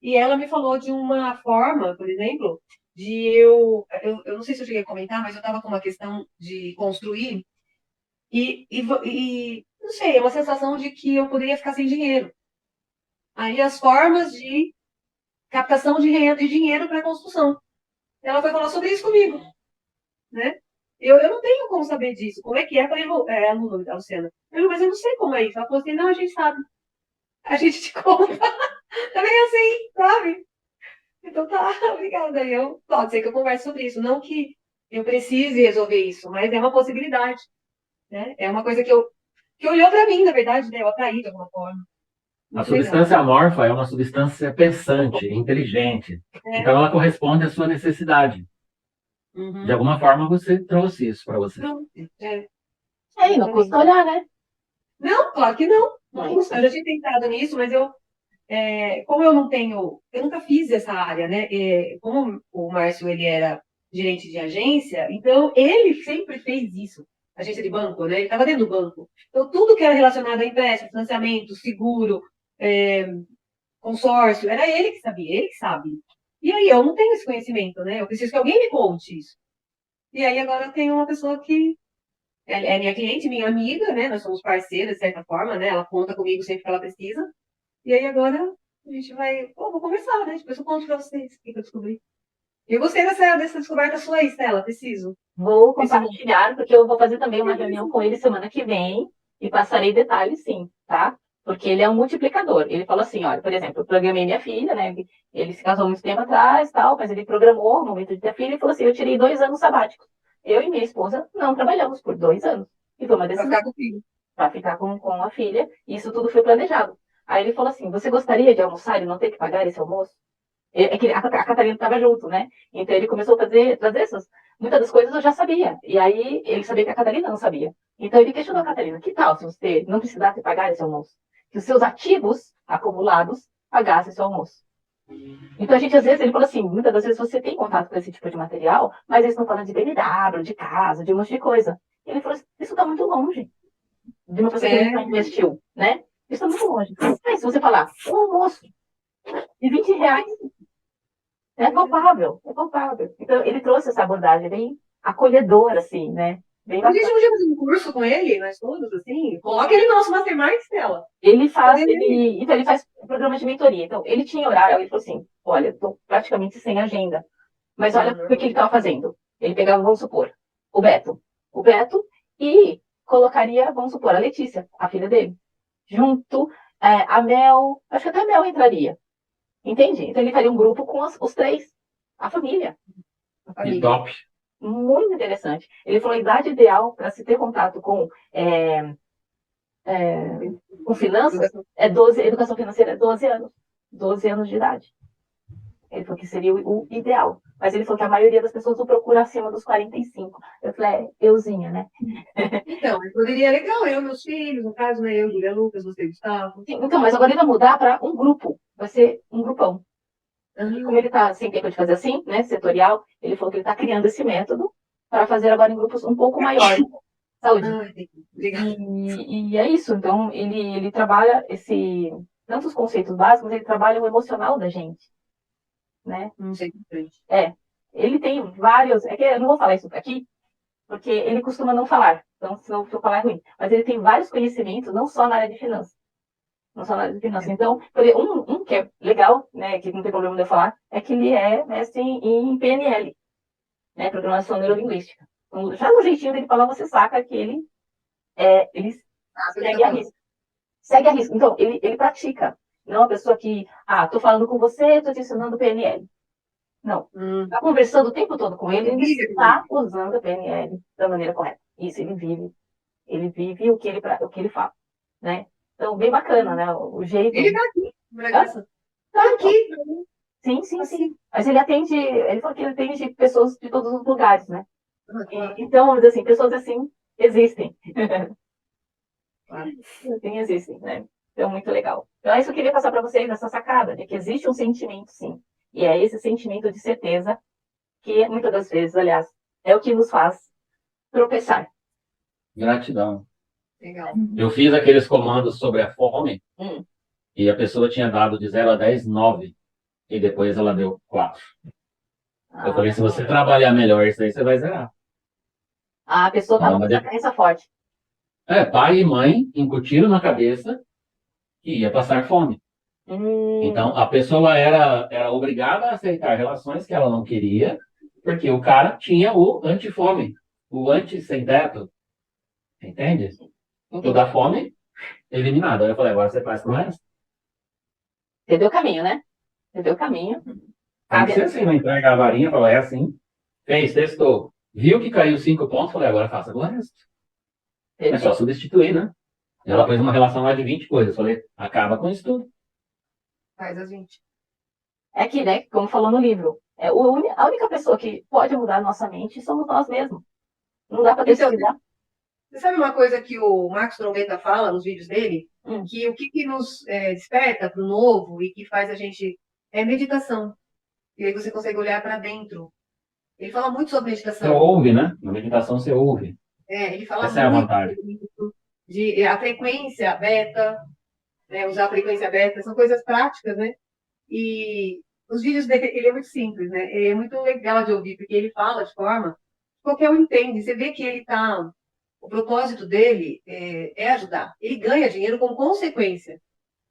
e ela me falou de uma forma, por exemplo, de eu não sei se eu cheguei a comentar, mas eu estava com uma questão de construir, e não sei, é uma sensação de que eu poderia ficar sem dinheiro. Aí as formas de captação de renda e dinheiro para a construção. Ela foi falar sobre isso comigo, né? Eu não tenho como saber disso. Como é que é? Eu falei, é aluno da Luciana. Eu falei, mas eu não sei como é isso. Ela falou assim, não, a gente sabe. A gente te conta. Também assim, sabe? Então tá, obrigada. Pode ser que eu converse sobre isso. Não que eu precise resolver isso, mas é uma possibilidade, né? É uma coisa que olhou pra mim, na verdade, né? Eu atraí de alguma forma. A Muito legal. substância amorfa é uma substância pensante, inteligente. É. Então ela corresponde à sua necessidade. Uhum. De alguma forma você trouxe isso para você. Não, é. E não custa olhar, né? Não, claro que não. Não Não. custa. Eu já tinha pensado nisso, mas como eu não tenho, eu nunca fiz essa área, né? Como o Márcio, ele era gerente de agência, então ele sempre fez isso. Agência de banco, né? Ele estava dentro do banco. Então, tudo que era relacionado a empréstimo, financiamento, seguro, consórcio, era ele que sabia, ele que sabe. E aí, eu não tenho esse conhecimento, né? Eu preciso que alguém me conte isso. E aí, agora eu tenho uma pessoa que é minha cliente, minha amiga, né? Nós somos parceiras, de certa forma, né? Ela conta comigo sempre que ela precisa. E aí agora a gente vai. Vou conversar, né? Depois eu conto pra vocês o que eu descobri. Eu gostei dessa descoberta sua aí, Stella. Preciso. Vou compartilhar, porque eu vou fazer também uma reunião com ele semana que vem e passarei detalhes, sim, tá? Porque ele é um multiplicador. Ele falou assim, olha, por exemplo, eu programei minha filha, né? Ele se casou muito tempo atrás, tal, mas ele programou no momento de ter filha e falou assim, eu tirei 2 anos sabáticos. Eu e minha esposa não trabalhamos por 2 anos. E foi uma Pra decisão ficar com o filho. para ficar com a filha. E isso tudo foi planejado. Aí ele falou assim, você gostaria de almoçar e não ter que pagar esse almoço? É que a Catarina estava junto, né? Então ele começou a trazer essas. Muitas das coisas eu já sabia. E aí ele sabia que a Catarina não sabia. Então ele questionou a Catarina: que tal se você não precisasse pagar esse almoço? Que os seus ativos acumulados pagassem esse almoço. Então a gente, às vezes, ele falou assim: muitas das vezes você tem contato com esse tipo de material, mas eles estão falando de BMW, de casa, de um monte de coisa. E ele falou assim: isso está muito longe de uma pessoa que nunca investiu, né? Isso está muito longe. Mas se você falar, um almoço de R$ 20, é palpável, é palpável. Então, ele trouxe essa abordagem bem acolhedora, assim, né? Bem A gente bacana. podia fazer um curso com ele, nós todos, assim. Coloca ele no nosso Mastermind, Stella. Então ele faz programas de mentoria. Então, ele tinha horário, ele falou assim, olha, estou praticamente sem agenda. Mas olha o que ele estava fazendo. Ele pegava, vamos supor, o Beto. E colocaria, vamos supor, a Letícia, a filha dele. Junto, a Mel, acho que até a Mel entraria. Entende? Então ele faria um grupo com os 3, a família. E top. Muito interessante. Ele falou a idade ideal para se ter contato com finanças é 12, educação financeira é 12 anos. 12 anos de idade. Ele falou que seria o ideal. Mas ele falou que a maioria das pessoas o procura acima dos 45. Eu falei, euzinha, né? Então, poderia legal, eu, meus filhos, no caso, né? Eu, Julia Lucas, você, Gustavo. Sim, então, mas agora ele vai mudar para um grupo. Vai ser um grupão. E como ele está sem tempo de fazer assim, né, setorial, ele falou que ele está criando esse método para fazer agora em grupos um pouco maiores. Saúde. E é isso. Então, ele trabalha tanto os conceitos básicos, ele trabalha o emocional da gente. Né? Não sei. Ele tem vários. É que eu não vou falar isso aqui, porque ele costuma não falar. Então, se eu falar é ruim. Mas ele tem vários conhecimentos, não só na área de finanças. Não só na área de finanças. Então, um que é legal, né, que não tem problema de eu falar, é que ele é mestre em PNL, né, Programação Neurolinguística. Então, já no jeitinho dele falar, você saca que ele segue a risco. Segue a risco. Então, ele pratica. Não é uma pessoa que, tô falando com você, estou te ensinando PNL. Não. Está conversando o tempo todo com ele está usando a PNL da maneira correta. Isso, ele vive o que ele fala, né? Então, bem bacana, né? O jeito... Ele está aqui. Está aqui. Sim. Mas ele falou que ele atende pessoas de todos os lugares, né? Então, vamos dizer assim, pessoas assim existem. Sim, existem, né? Então, muito legal. Então, é isso que eu queria passar para vocês, essa sacada, de que existe um sentimento, sim. E é esse sentimento de certeza que, muitas das vezes, aliás, é o que nos faz tropeçar. Gratidão. Legal. Eu fiz aqueles comandos sobre a fome e a pessoa tinha dado de 0 a 10, 9. E depois ela deu 4. Eu falei, se você trabalhar melhor isso aí, você vai zerar. A pessoa estava com essa crença forte. Pai e mãe incutiram na cabeça que ia passar fome. Então, a pessoa era obrigada a aceitar relações que ela não queria, porque o cara tinha o antifome, o anti-sem-teto, entende? Toda a fome eliminada. Aí eu falei, agora você faz com o resto. Entendeu o caminho, né? Entendeu o caminho. Tem que ser assim, não entrega a varinha, fala, é assim. Fez, testou. Viu que caiu 5 pontos, falei, agora faça com o resto. É só substituir, né? Ela fez uma relação lá de 20 coisas. Falei, acaba com isso tudo. Faz as 20. É que, né, como falou no livro, a única pessoa que pode mudar a nossa mente somos nós mesmos. Não dá para Então, terceirizar. você sabe uma coisa que o Marcos Trombetta fala nos vídeos dele? Que o que nos desperta para o novo e que faz a gente é meditação. E aí você consegue olhar para dentro. Ele fala muito sobre Você meditação. ouve, né? Na meditação você ouve. Ele fala Essa é a muito vantagem. de a frequência beta, né, usar a frequência beta, são coisas práticas, né? E os vídeos dele, ele é muito simples, né? É muito legal de ouvir, porque ele fala de forma que qualquer um entende. Você vê que ele tá. O propósito dele é ajudar. Ele ganha dinheiro como consequência.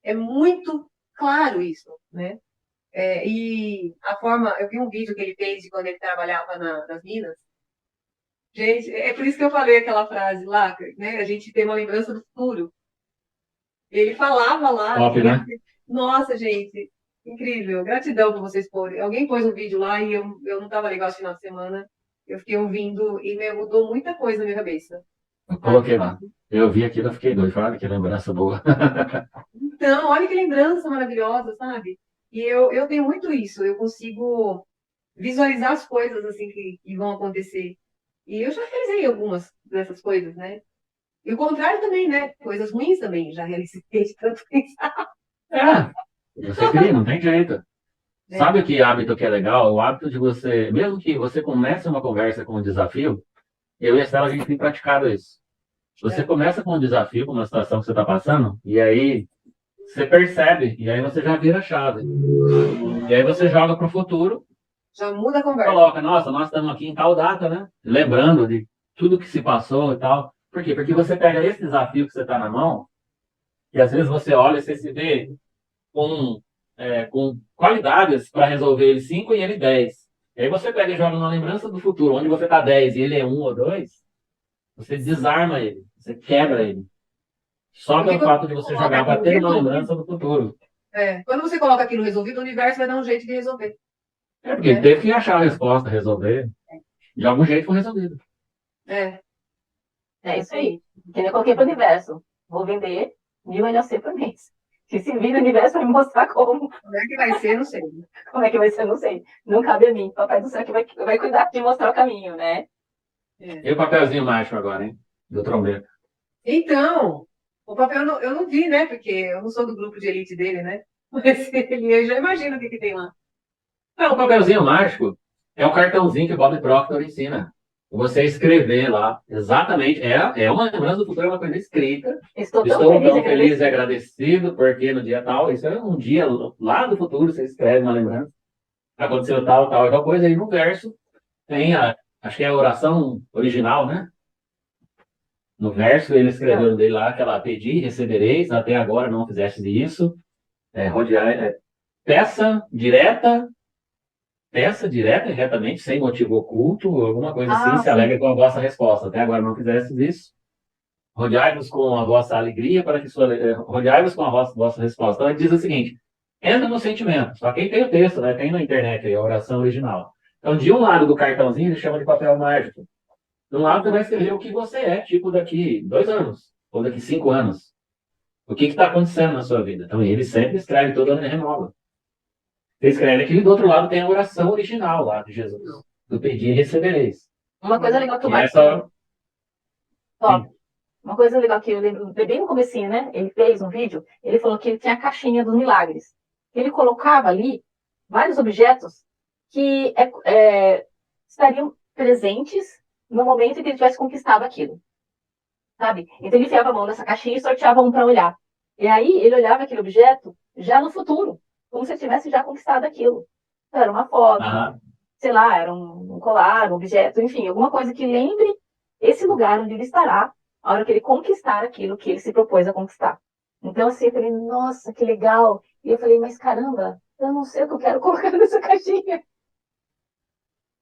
É muito claro isso, né? E a forma. Eu vi um vídeo que ele fez de quando ele trabalhava nas minas. Gente, é por isso que eu falei aquela frase lá, né? A gente tem uma lembrança do futuro. Ele falava lá. Top, né? Nossa, gente, incrível. Gratidão por vocês porem. Alguém pôs um vídeo lá e eu não estava legal esse final de semana. Eu fiquei ouvindo e me mudou muita coisa na minha cabeça. Eu coloquei lá. Eu vi aquilo, eu fiquei doido. Falei, olha que lembrança boa. Então, olha que lembrança maravilhosa, sabe? E eu tenho muito isso. Eu consigo visualizar as coisas assim que vão acontecer. E eu já realizei algumas dessas coisas, né? E o contrário também, né? Coisas ruins também. Já realizei de tanto pensar. Você cria, não tem jeito. Sabe o que hábito que é legal? O hábito de você, mesmo que você comece uma conversa com um desafio, eu e a Estela, a gente tem praticado isso. Você começa com um desafio, com uma situação que você está passando, e aí você percebe, e aí você já vira a chave. E aí você joga para o futuro, Já muda a conversa. coloca, nossa, nós estamos aqui em tal data, né? Lembrando de tudo que se passou e tal. Por quê? Porque você pega esse desafio que você está na mão, e às vezes você olha e você se vê com qualidades para resolver ele 5 e ele 10. E aí você pega e joga uma lembrança do futuro, onde você está 10 e ele é 1 ou 2, você desarma ele, você quebra ele. Só pelo fato de você jogar para ter uma lembrança do futuro. Quando você coloca aquilo resolvido, o universo vai dar um jeito de resolver. Porque ele teve que achar a resposta, resolver. De algum jeito foi resolvido. É isso aí. Que nem eu coloquei para o universo. Vou vender 1.000 NOC por mês. Que se vir o universo vai me mostrar como. Como é que vai ser, não sei. Como é que vai ser, não sei. Não cabe a mim. Papai do céu que vai cuidar de mostrar o caminho, né? E o papelzinho mágico agora, hein? Do trombeta. Então, o papel eu não vi, né? Porque eu não sou do grupo de elite dele, né? Mas eu já imagino o que tem lá. O papelzinho mágico é o cartãozinho que o Bob Proctor ensina. Você escrever lá, exatamente, é uma lembrança do futuro, é uma coisa escrita. Estou tão feliz e agradecido, porque no dia tal, isso é um dia lá do futuro, você escreve uma lembrança. Aconteceu tal, tal coisa, e no verso tem acho que é a oração original, né? No verso ele escreveu dele lá, aquela pedi, recebereis, até agora não fizeste isso. Peça direta e retamente, sem motivo oculto, alguma coisa assim, se alegra com a vossa resposta. Até agora não fizestes isso. Rodeai-vos com a vossa alegria para que rodeai-vos com a vossa resposta. Então ele diz o seguinte: entra no sentimento. Só quem tem o texto, né? Tem na internet aí, a oração original. Então, de um lado do cartãozinho, ele chama de papel mágico. De um lado, você vai escrever o que você é, tipo daqui 2 anos, ou daqui 5 anos. O que está acontecendo na sua vida? Então, ele sempre escreve, todo ano ele renova. Você escreve aqui, e do outro lado tem a oração original lá de Jesus. Do pedir e recebereis. Uma coisa legal que o Marcos... Uma coisa legal que eu lembro, bem no comecinho, né? Ele fez um vídeo, ele falou que ele tinha a caixinha dos milagres. Ele colocava ali vários objetos que estariam presentes no momento em que ele tivesse conquistado aquilo. Sabe? Então ele enfiava a mão nessa caixinha e sorteava um para olhar. E aí ele olhava aquele objeto já no futuro, como se ele tivesse já conquistado aquilo. Então, era uma foto, sei lá, era um colar, um objeto, enfim, alguma coisa que lembre esse lugar onde ele estará a hora que ele conquistar aquilo que ele se propôs a conquistar. Então, assim, eu falei, nossa, que legal. E eu falei, mas caramba, eu não sei o que eu quero colocar nessa caixinha.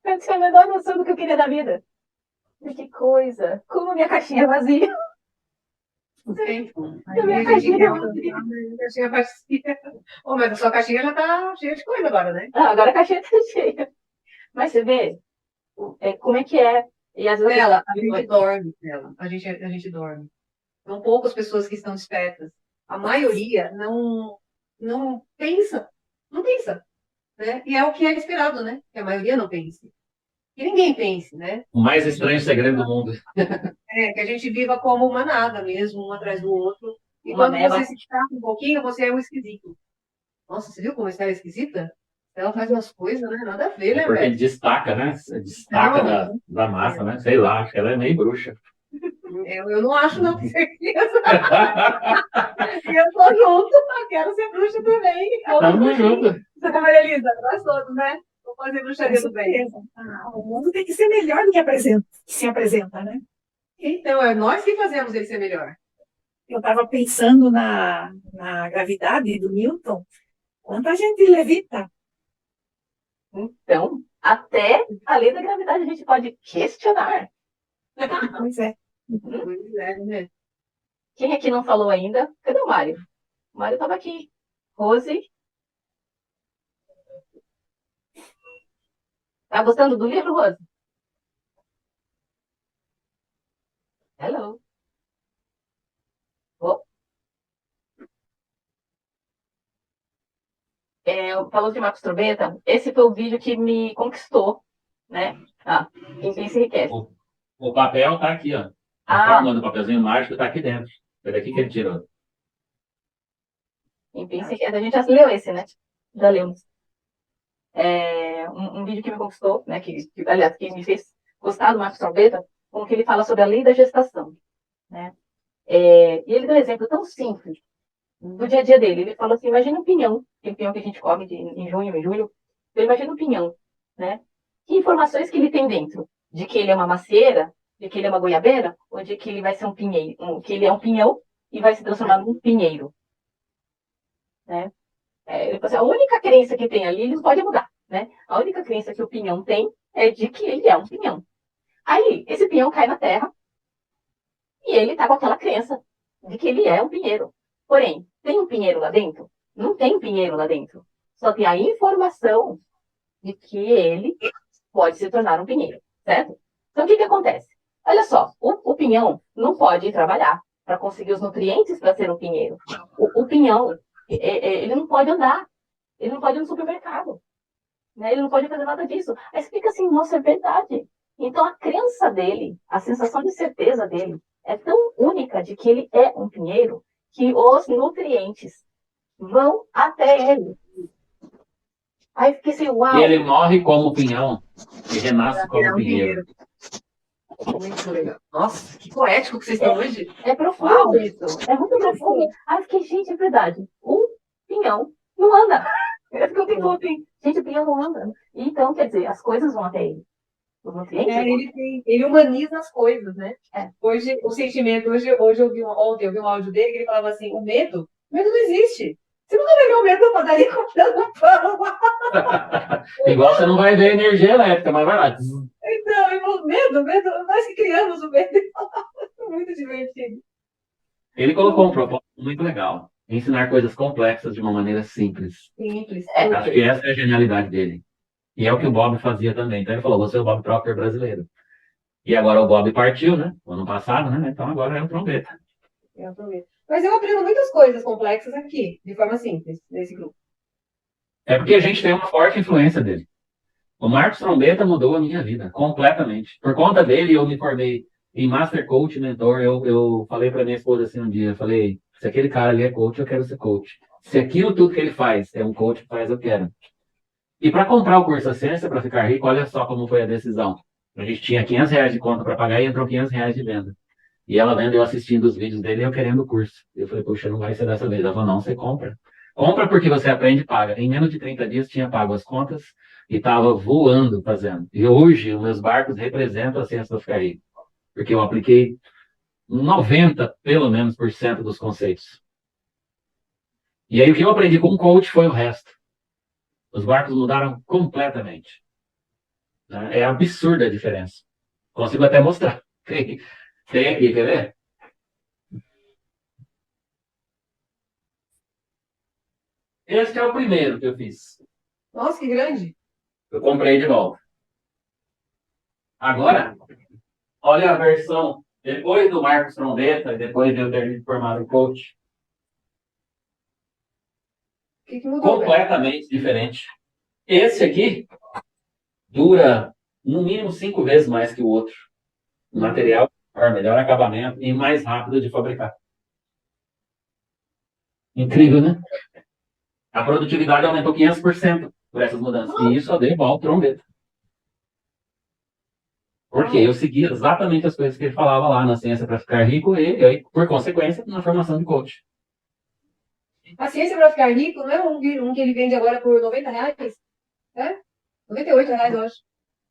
Eu não tinha a menor noção do que eu queria da vida. Que coisa! Como a minha caixinha é vazia. Aí A minha a gente caixinha é quer vazia. a caixinha vazia. Oh, mas a sua caixinha já tá cheia de coisa agora, né? Ah, agora a caixinha tá cheia. Mas você vê como é que é. E às vezes Bela, a gente dorme, Bela. A gente dorme. São poucas pessoas que estão despertas. A maioria não pensa. Não pensa, né? E é o que é esperado, né? Que a maioria não pense. Que ninguém pense, né? O mais estranho segredo do mundo. É, que a gente viva como manada mesmo, um atrás do outro. E uma quando meba. você se destaca um pouquinho, você é um esquisito. Nossa, você viu como ela é esquisita? Ela faz umas coisas, né? Nada a ver, É né, porque velho? destaca, né? Destaca Não, da massa, né? Sei lá, acho que ela é meio bruxa. eu não acho, não, com certeza. E eu tô junto, eu quero ser bruxa também. Tamo junto. Maria Elisa, nós todos, né? Vamos fazer Com bruxaria do bem. certeza. O mundo tem que ser melhor do que se apresenta, né? Então, é nós que fazemos ele ser melhor. Eu estava pensando na gravidade do Newton. Quanta gente levita? Então, até a lei da gravidade a gente pode questionar. Pois é. Pois é, né? Quem aqui não falou ainda? Cadê o Mário? O Mário estava aqui. Rose. Tá gostando do livro, Rose? Hello. Oh. Falou de Marcos Trombeta. Esse foi o vídeo que me conquistou, né? Quem pensa enriquece. O papel tá aqui, ó. A forma do papelzinho mágico tá aqui dentro. Foi daqui que ele tirou. Quem pensa enriquece. A gente já leu esse, né? Já lemos. Um vídeo que me conquistou, né? Aliás, que me fez gostar do Marcos Trombeta, como que ele fala sobre a lei da gestação, né? E ele deu um exemplo tão simples do dia a dia dele. Ele falou assim: imagina um pinhão, aquele pinhão que a gente come em junho, em julho. Então, imagina um pinhão, né? Que informações que ele tem dentro? De que ele é uma macieira, de que ele é uma goiabeira, ou de que ele vai ser um pinheiro, que ele é um pinhão e vai se transformar num pinheiro, né? Ele falou assim, a única crença que tem ali, ele não pode mudar, né? A única crença que o pinhão tem é de que ele é um pinhão. Aí, esse pinhão cai na terra e ele tá com aquela crença de que ele é um pinheiro. Porém, tem um pinheiro lá dentro? Não tem pinheiro lá dentro. Só tem a informação de que ele pode se tornar um pinheiro, certo? Então, o que acontece? Olha só, o pinhão não pode trabalhar para conseguir os nutrientes para ser um pinheiro. O pinhão, ele não pode andar. Ele não pode ir no supermercado. Né? Ele não pode fazer nada disso. Aí você fica assim, nossa, é verdade. Então, a crença dele, a sensação de certeza dele, é tão única de que ele é um pinheiro que os nutrientes vão até ele. Aí fiquei assim, uau. E ele morre como pinhão e renasce como pinheiro. Muito legal. Nossa, que poético que vocês estão hoje. É profundo isso. É muito profundo. Aí eu fiquei, gente, é verdade. Um pinhão não anda. Eu fiquei tipo assim, gente, o pinhão não anda. Então, quer dizer, as coisas vão até ele. Os nutrientes. Ele humaniza as coisas, né? É. Hoje, o sentimento, ontem eu vi um áudio dele que ele falava assim, o medo não existe. Você nunca vai ver o medo na padaria comprando pão. Igual você não vai ver energia elétrica, mas vai lá. Então, ele falou, medo, nós que criamos o medo. Muito divertido. Ele colocou um propósito muito legal. Ensinar coisas complexas de uma maneira simples. Simples. Acho que essa é a genialidade dele. E é o que o Bob fazia também. Então ele falou, você é o Bob Proctor brasileiro. E agora o Bob partiu, né? Ano passado, né? Então agora é o Trombeta. Mas eu aprendo muitas coisas complexas aqui, de forma simples, nesse grupo. É porque a gente tem uma forte influência dele. O Marcos Trombeta mudou a minha vida, completamente. Por conta dele, eu me formei em Master Coach, Mentor. Eu falei para minha esposa assim um dia, eu falei, se aquele cara ali é coach, eu quero ser coach. Se aquilo tudo que ele faz é um coach que faz, eu quero. E para comprar o curso Ascência para ficar rico, olha só como foi a decisão. A gente tinha R$ 500 de conta para pagar e entrou R$ 500 de venda. E ela vendo eu assistindo os vídeos dele e eu querendo o curso. Eu falei, puxa, não vai ser dessa vez. Ela falou, não, você compra. Compra porque você aprende e paga. Em menos de 30 dias tinha pago as contas e estava voando fazendo. E hoje os meus barcos representam a ciência para ficar rico. Porque eu apliquei 90, pelo menos, por cento dos conceitos. E aí o que eu aprendi com o coach foi o resto. Os barcos mudaram completamente. É absurda a diferença. Consigo até mostrar. Tem aqui, quer ver? Esse é o primeiro que eu fiz. Nossa, que grande. Eu comprei de volta. Agora, olha a versão depois do Marcos Trombetta, depois de eu ter me formado coach. O que mudou, velho? Completamente diferente. Esse aqui dura no mínimo 5 vezes mais que o outro. O material melhor acabamento e mais rápido de fabricar. Incrível, né? A produtividade aumentou 500% por essas mudanças. E isso eu dei igual ao Trombetta. Porque eu segui exatamente as coisas que ele falava lá na Ciência para Ficar Rico e, por consequência, na formação de coach. A ciência para ficar rico não é um que ele vende agora por R$ 90? É? R$ 98, eu acho.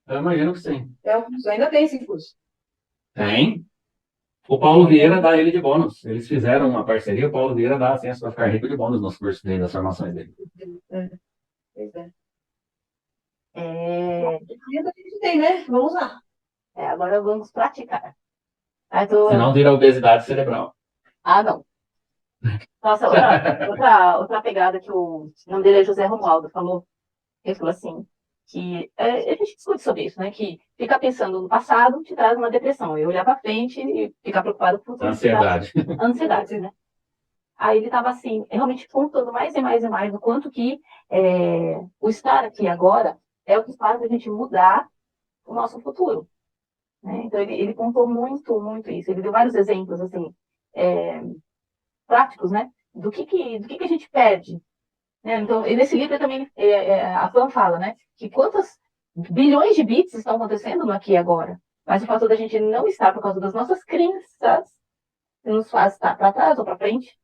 Eu imagino que sim. É o curso. Ainda tem esse curso. Tem. O Paulo Vieira dá ele de bônus. Eles fizeram uma parceria, o Paulo Vieira dá a Ciência para Ficar Rico de bônus nos cursos dele, nas formações dele. Pois é. É, Ainda a gente tem, né? Vamos lá. agora vamos praticar. Senão vira obesidade cerebral. Ah, não. Nossa, outra pegada que o nome dele é José Romualdo falou. Ele falou assim, que a gente discute sobre isso, né? Que ficar pensando no passado te traz uma depressão. E olhar para frente e ficar preocupado com o futuro. Ansiedade. Ansiedade, né? Aí ele estava assim, realmente pontuando mais e mais e mais o quanto que o estar aqui agora é o que faz a gente mudar o nosso futuro. Né? Então ele pontuou muito, muito isso. Ele deu vários exemplos assim práticos, né? Do que a gente perde. Né? Então, e nesse livro também a Fran fala, né? Que quantas bilhões de bits estão acontecendo no aqui e agora. Mas o fato da gente não estar por causa das nossas crenças, que nos faz estar para trás ou para frente,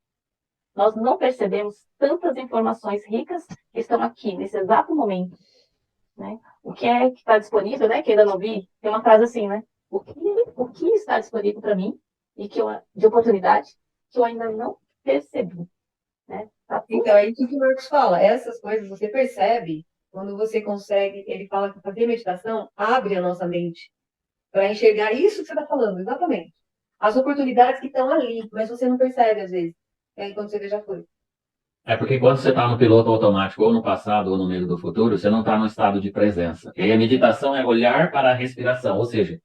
nós não percebemos tantas informações ricas que estão aqui, nesse exato momento. Né? O que está disponível, né? Que ainda não vi, tem uma frase assim, né? O que está disponível para mim e de oportunidade que eu ainda não percebi. Né? Tá tudo... Então, é isso que o Marcos fala. Essas coisas você percebe quando você consegue. Ele fala que fazer meditação abre a nossa mente para enxergar isso que você está falando, exatamente. As oportunidades que estão ali, mas você não percebe às vezes. E aí quando você vê, já foi. É porque quando você está no piloto automático, ou no passado, ou no meio do futuro, você não está no estado de presença. E aí a meditação é olhar para a respiração, ou seja,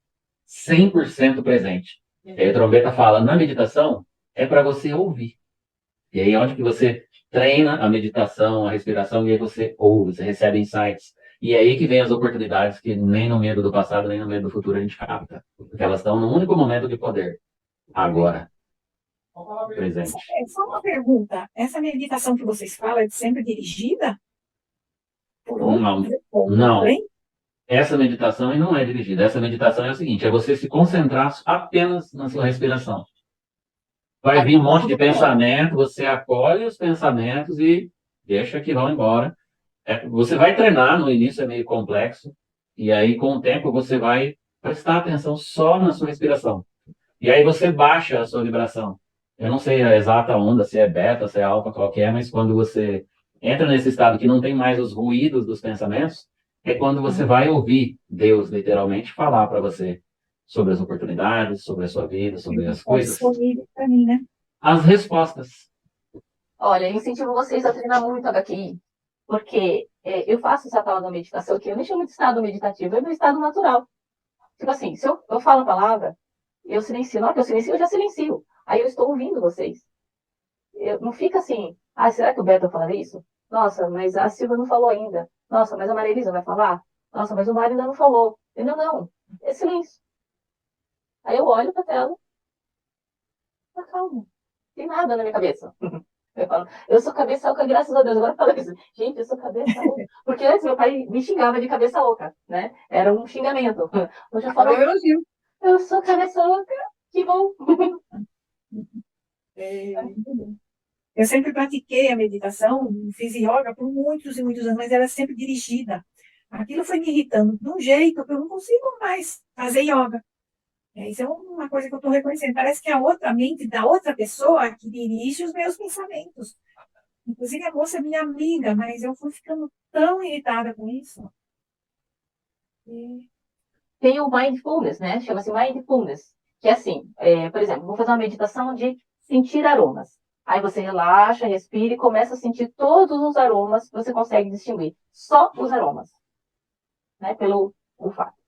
100% presente. E aí a trombeta fala, na meditação, é para você ouvir. E aí onde que você treina a meditação, a respiração, e aí você ouve, você recebe insights. E é aí que vem as oportunidades que nem no medo do passado, nem no medo do futuro a gente capta. Porque elas estão no único momento de poder. Agora. Presente. Só uma pergunta. Essa meditação que vocês falam é sempre dirigida? Por outro? Não. Essa meditação não é dirigida. Essa meditação é o seguinte, é você se concentrar apenas na sua respiração. Vai vir um monte de pensamento, você acolhe os pensamentos e deixa que vão embora. Você vai treinar, no início é meio complexo, e aí com o tempo você vai prestar atenção só na sua respiração. E aí você baixa a sua vibração. Eu não sei a exata onda, se é beta, se é alfa, qual que é, mas quando você entra nesse estado que não tem mais os ruídos dos pensamentos, é quando você vai ouvir Deus, literalmente, falar para você sobre as oportunidades, sobre a sua vida, sobre as coisas. Disponível para mim, né? As respostas. Olha, eu incentivo vocês a treinar muito HQI, porque eu faço essa tal da meditação que eu nem chamo de estado meditativo, é meu estado natural. Tipo assim, se eu falo a palavra, eu silencio. Na hora que eu silencio, eu já silencio. Aí eu estou ouvindo vocês. Não fica assim, será que o Beto vai falar isso? Nossa, mas a Silvia não falou ainda. Nossa, mas a Maria Elisa vai falar? Nossa, mas o Mário ainda não falou. Entendeu? Não. É silêncio. Aí eu olho pra tela. Tá calmo. Tem nada na minha cabeça. Eu falo, eu sou cabeça oca, graças a Deus. Agora eu falo isso. Gente, eu sou cabeça oca. Porque antes meu pai me xingava de cabeça oca, né? Era um xingamento. Hoje eu falo, eu sou cabeça oca. Que bom. Eu sempre pratiquei a meditação, fiz yoga por muitos e muitos anos, mas era sempre dirigida. Aquilo foi me irritando de um jeito que eu não consigo mais fazer yoga. Isso é uma coisa que eu estou reconhecendo. Parece que é a outra mente da outra pessoa que dirige os meus pensamentos. Inclusive, a moça é minha amiga, mas eu fui ficando tão irritada com isso. tem o mindfulness, né? Chama-se mindfulness, que é assim, por exemplo, vou fazer uma meditação de sentir aromas. Aí você relaxa, respira e começa a sentir todos os aromas que você consegue distinguir. Só os aromas, né? Pelo olfato.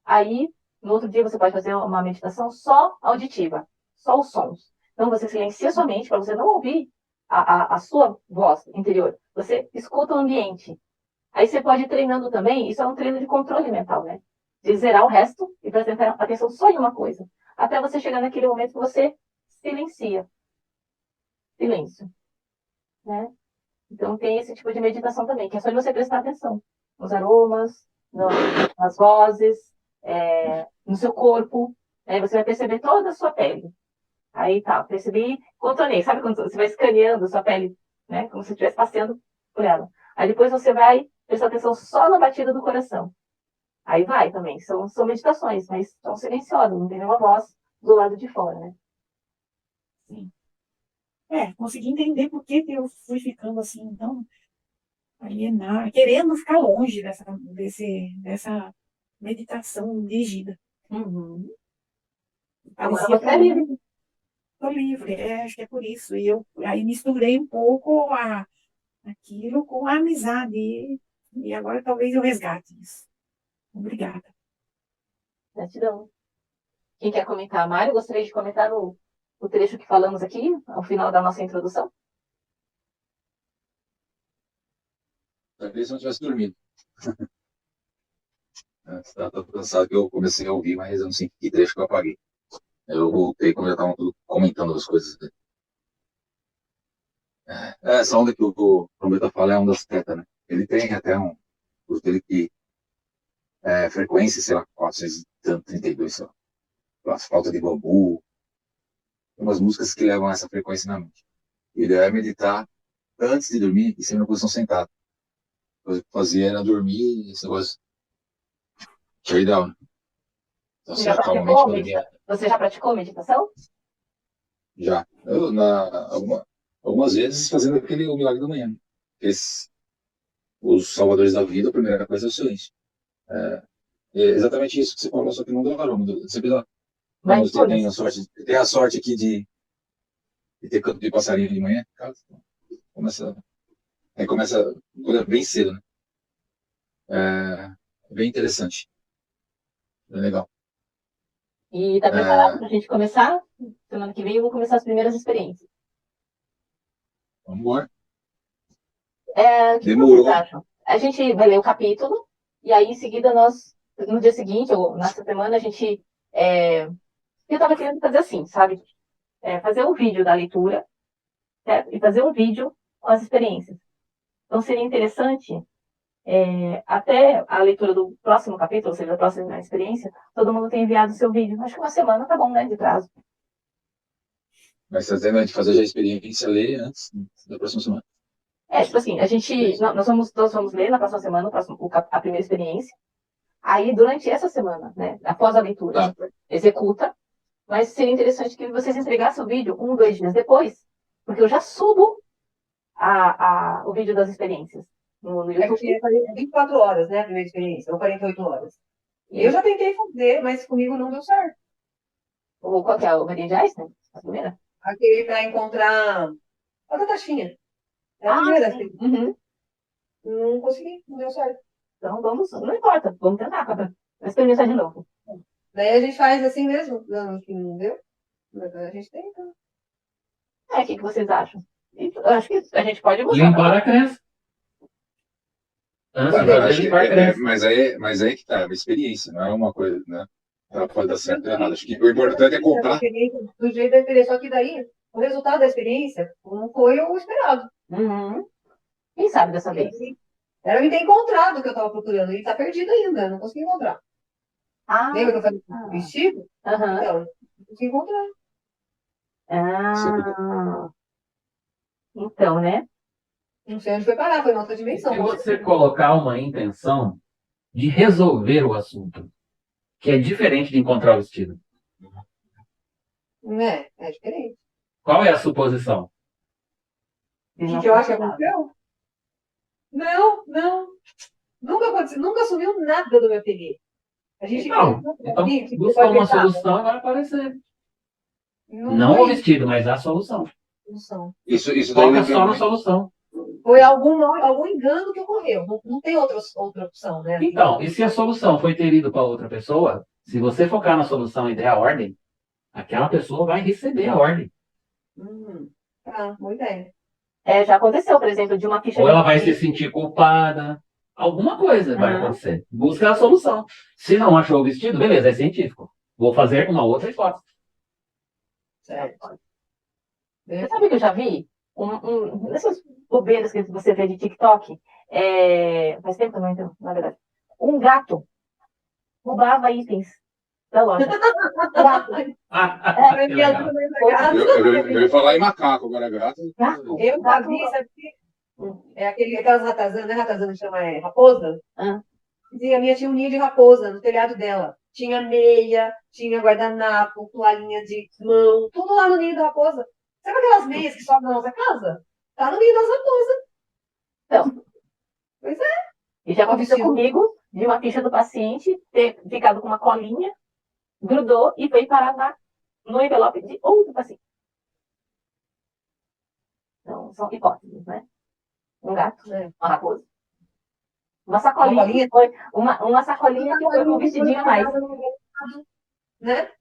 Aí, no outro dia, você pode fazer uma meditação só auditiva, só os sons. Então, você silencia sua mente para você não ouvir a sua voz interior. Você escuta o ambiente. Aí você pode ir treinando também, isso é um treino de controle mental, né? De zerar o resto e prestar atenção só em uma coisa. Até você chegar naquele momento que você silencia. Silêncio, né? Então tem esse tipo de meditação também, que é só de você prestar atenção nos aromas, nas vozes, no seu corpo. Aí você vai perceber toda a sua pele. Aí tá, percebi, contornei. Sabe quando você vai escaneando a sua pele, né? Como se estivesse passeando por ela. Aí depois você vai prestar atenção só na batida do coração. Aí vai também. São meditações, mas são silenciosas, não tem nenhuma voz do lado de fora, né? Sim. Consegui entender por que que eu fui ficando assim, então, alienada, querendo ficar longe dessa meditação dirigida. Uhum. Agora Parecia você é livre. estou livre, acho que é por isso. E eu aí misturei um pouco aquilo com a amizade. E agora talvez eu resgate isso. Obrigada. Gratidão. Quem quer comentar? Mário, gostaria de comentar o trecho que falamos aqui, ao final da nossa introdução? Talvez se eu não tivesse dormido. Estava tão cansado que eu comecei a ouvir, mas eu não sei que trecho que eu apaguei. Eu voltei quando já estavam tudo comentando as coisas. Essa onda que o Prometa fala é a onda teta, né? Ele tem até um curso dele que frequência, sei lá, 432, sei lá, falta de bambu, tem umas músicas que levam essa frequência na mente. Ele vai meditar antes de dormir e sempre na posição sentada. A coisa que eu fazia era dormir, esse negócio tear down, né? Então você acalma a mente quando ele Você já praticou meditação? já. Eu, algumas vezes, fazendo o milagre da manhã. Os salvadores da vida, a primeira coisa é o silêncio. É exatamente isso que você falou, só que não do aroma. Você precisa, Mas você tem a sorte aqui de ter canto de passarinho de manhã. Cara, começa bem cedo, né? Bem interessante. Bem legal. E tá preparado para a gente começar? Semana que vem eu vou começar as primeiras experiências. Vamos embora. O que Demorou. vocês acham? A gente vai ler o capítulo, e aí em seguida no dia seguinte, ou nessa semana, a gente. Eu estava querendo fazer assim, sabe? Fazer um vídeo da leitura, certo? E fazer um vídeo com as experiências. Então seria interessante, até a leitura do próximo capítulo, ou seja, a próxima experiência, todo mundo tem enviado o seu vídeo. Acho que uma semana tá bom, né? De prazo. Mas você tem de fazer já a experiência, ler antes da próxima semana. Tipo assim, nós vamos ler na próxima semana a primeira experiência. Aí, durante essa semana, né, após a leitura, a gente executa, mas seria interessante que vocês entregassem o vídeo 1, 2 dias depois, porque eu já subo o vídeo das experiências no YouTube. É 24 horas, né, a primeira experiência, ou 48 horas. Eu já tentei fazer, mas comigo não deu certo. Qual que é? O Maria de Einstein? A primeira? Aquele para encontrar a taxinha. É a primeira experiência. Uhum. Não consegui, não deu certo. Então não importa, vamos tentar para experimentar de novo. Daí a gente faz assim mesmo, dando que não deu. Mas a gente tenta. O que vocês acham? Eu acho que a gente pode mostrar. Limpar a crença. Mas aí que tá, é uma experiência, não é uma coisa, né? Ela pode dar certo ou errado. Acho que o importante é contar. Do jeito da experiência, só que daí, o resultado da experiência não foi o esperado. Uhum. Quem sabe dessa vez? Era me ter encontrado o que eu estava procurando, e está perdido ainda, não consegui encontrar. Lembra que eu falei do vestido? Uhum. Então, não consegui encontrar. Então, né? Não sei onde foi parar, foi em outra dimensão. Se você colocar uma intenção de resolver o assunto, que é diferente de encontrar o vestido. É diferente. Qual é a suposição? O que eu acho que aconteceu? Não. Nunca aconteceu, nunca sumiu nada do meu ateliê. A gente Então busca pode uma pensar, solução e vai aparecer. Não foi o vestido, mas a solução. solução. Isso daí Foca lembra só na muito. solução. Foi algum engano que ocorreu. Não tem outra opção, né? Então, e se a solução foi ter ido para outra pessoa, se você focar na solução e der a ordem, aquela pessoa vai receber a ordem. Tá, boa ideia. Já aconteceu, por exemplo, de uma ficha Ou de ela vai se paciente. sentir culpada. Alguma coisa vai Uhum. acontecer. Busca a solução. Se não achou o vestido, beleza, é científico. Vou fazer uma outra hipótese. Certo. Você sabe que eu já vi? Nessas bobeiras que você vê de TikTok, faz tempo também, então, na verdade. Um gato roubava itens da loja. Gato. Que legal. Eu ia falar em macaco, agora gato. Gato. Eu já Gato. vi, sabe? É aquelas ratazanas, não é ratazana que chama, raposa? Ah. E a minha tinha um ninho de raposa no telhado dela. Tinha meia, tinha guardanapo, toalhinha de mão, tudo lá no ninho da raposa. Sabe aquelas meias que sobram na nossa casa? Tá no ninho das raposas. Então. Pois é. E já aconteceu comigo, de uma ficha do paciente ter ficado com uma colinha, grudou e foi parar no envelope de outro paciente. Então, são hipóteses, né? Um gato, uma raposa. Uma sacolinha que foi uma sacolinha que foi com um vestidinho a mais. Né?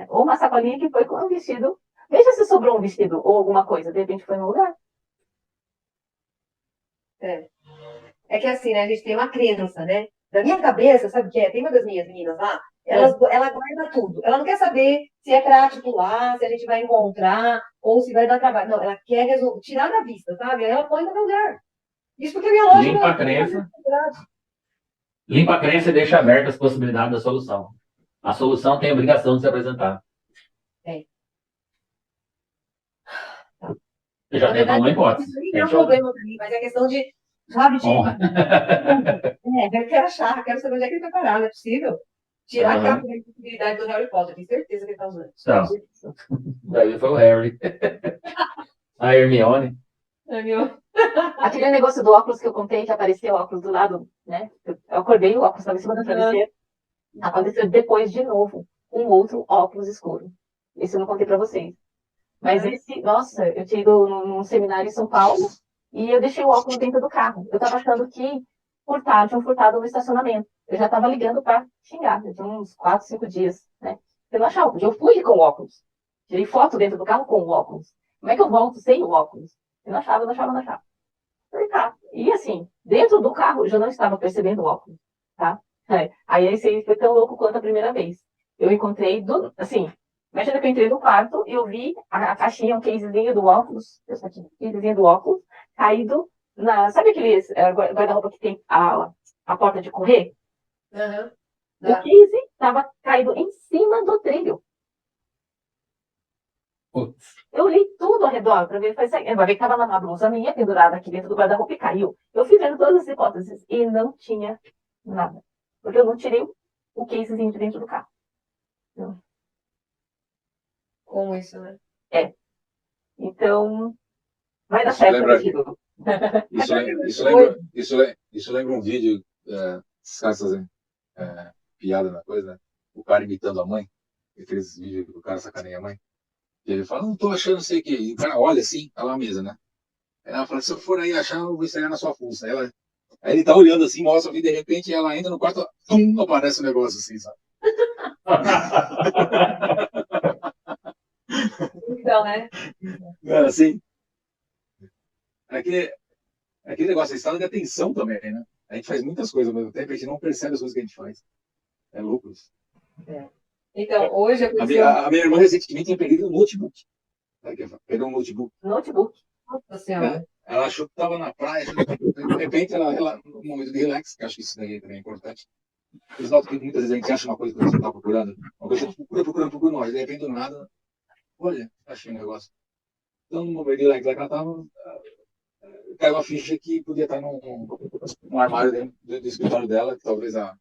Ou uma sacolinha que foi com um vestido. Veja se sobrou um vestido ou alguma coisa. De repente foi no lugar. É que assim, né? A gente tem uma crença, né? Na minha cabeça, sabe o que é? Tem uma das minhas meninas lá, ela guarda tudo. Ela não quer saber se é pra titular, se a gente vai encontrar, ou se vai dar trabalho. Não, ela quer tirar da vista, sabe? Aí ela põe no lugar. Isso porque a minha loja... Limpa a crença. Limpa a crença e deixa aberta as possibilidades da solução. A solução tem a obrigação de se apresentar. Você já tentou uma hipótese. Não é um problema pra mim, mas é questão de, sabe, Honra. eu quero achar, quero saber onde é que ele vai parar, não é possível. Tirar aquela possibilidade do Harry Potter, tenho certeza que ele tá usando. Então, daí foi o Harry. A Hermione. Aquele negócio do óculos que eu contei, que apareceu o óculos do lado, né? Eu acordei, o óculos estava em cima do travesseiro. Aconteceu depois de novo, um outro óculos escuro. Esse eu não contei para vocês. Mas esse, nossa, eu tinha ido num seminário em São Paulo e eu deixei o óculos dentro do carro. Eu estava achando que tinham furtado no estacionamento. Eu já estava ligando para xingar, já tinha uns 4, 5 dias, né? Eu não achava, eu fui com o óculos. Tirei foto dentro do carro com o óculos. Como é que eu volto sem o óculos? Eu não achava. Falei, tá. E assim, dentro do carro eu já não estava percebendo o óculos, tá? Aí esse aí foi tão louco quanto a primeira vez. Eu encontrei, assim, imagina que eu entrei no quarto e eu vi a caixinha, um casezinho do óculos, casezinho do óculos, caído sabe aquele guarda-roupa que tem a porta de correr? O case estava caído em cima do trilho. Putz. Eu li tudo ao redor para ver, vai ver que estava numa blusa minha pendurada aqui dentro do guarda-roupa e caiu. Eu fui vendo todas as hipóteses e não tinha nada. Porque eu não tirei o casezinho de dentro do carro. Não. Como isso, né? Então, vai dar Isso certo. lembra- Amigo. Isso lembra um vídeo, os caras fazendo piada na coisa, né? O cara imitando a mãe, aqueles vídeos que o cara sacaneia a mãe. E ele fala, não tô achando não sei o quê. E o cara olha assim, tá lá a mesa, né? Aí ela fala, se eu for aí achar, eu vou estragar na sua fuça. Aí ele tá olhando assim, mostra, e de repente ela entra no quarto, aparece um negócio assim, sabe? Então, né? Assim. Aquele negócio, estado de atenção também, né? A gente faz muitas coisas, mas até a gente não percebe as coisas que a gente faz. É louco isso. Então, hoje A minha irmã recentemente tinha perdido um notebook. Perdeu um notebook. Nossa Senhora. Ela achou que estava na praia, de repente, ela, num momento de relax, que acho que isso daí também é importante. Eles notam que muitas vezes a gente acha uma coisa que você está procurando, uma coisa que você procurando, mas de repente do nada, olha, achei um negócio. Então, no momento de relax, ela estava, caiu uma ficha que podia estar num armário dentro do escritório dela, que talvez a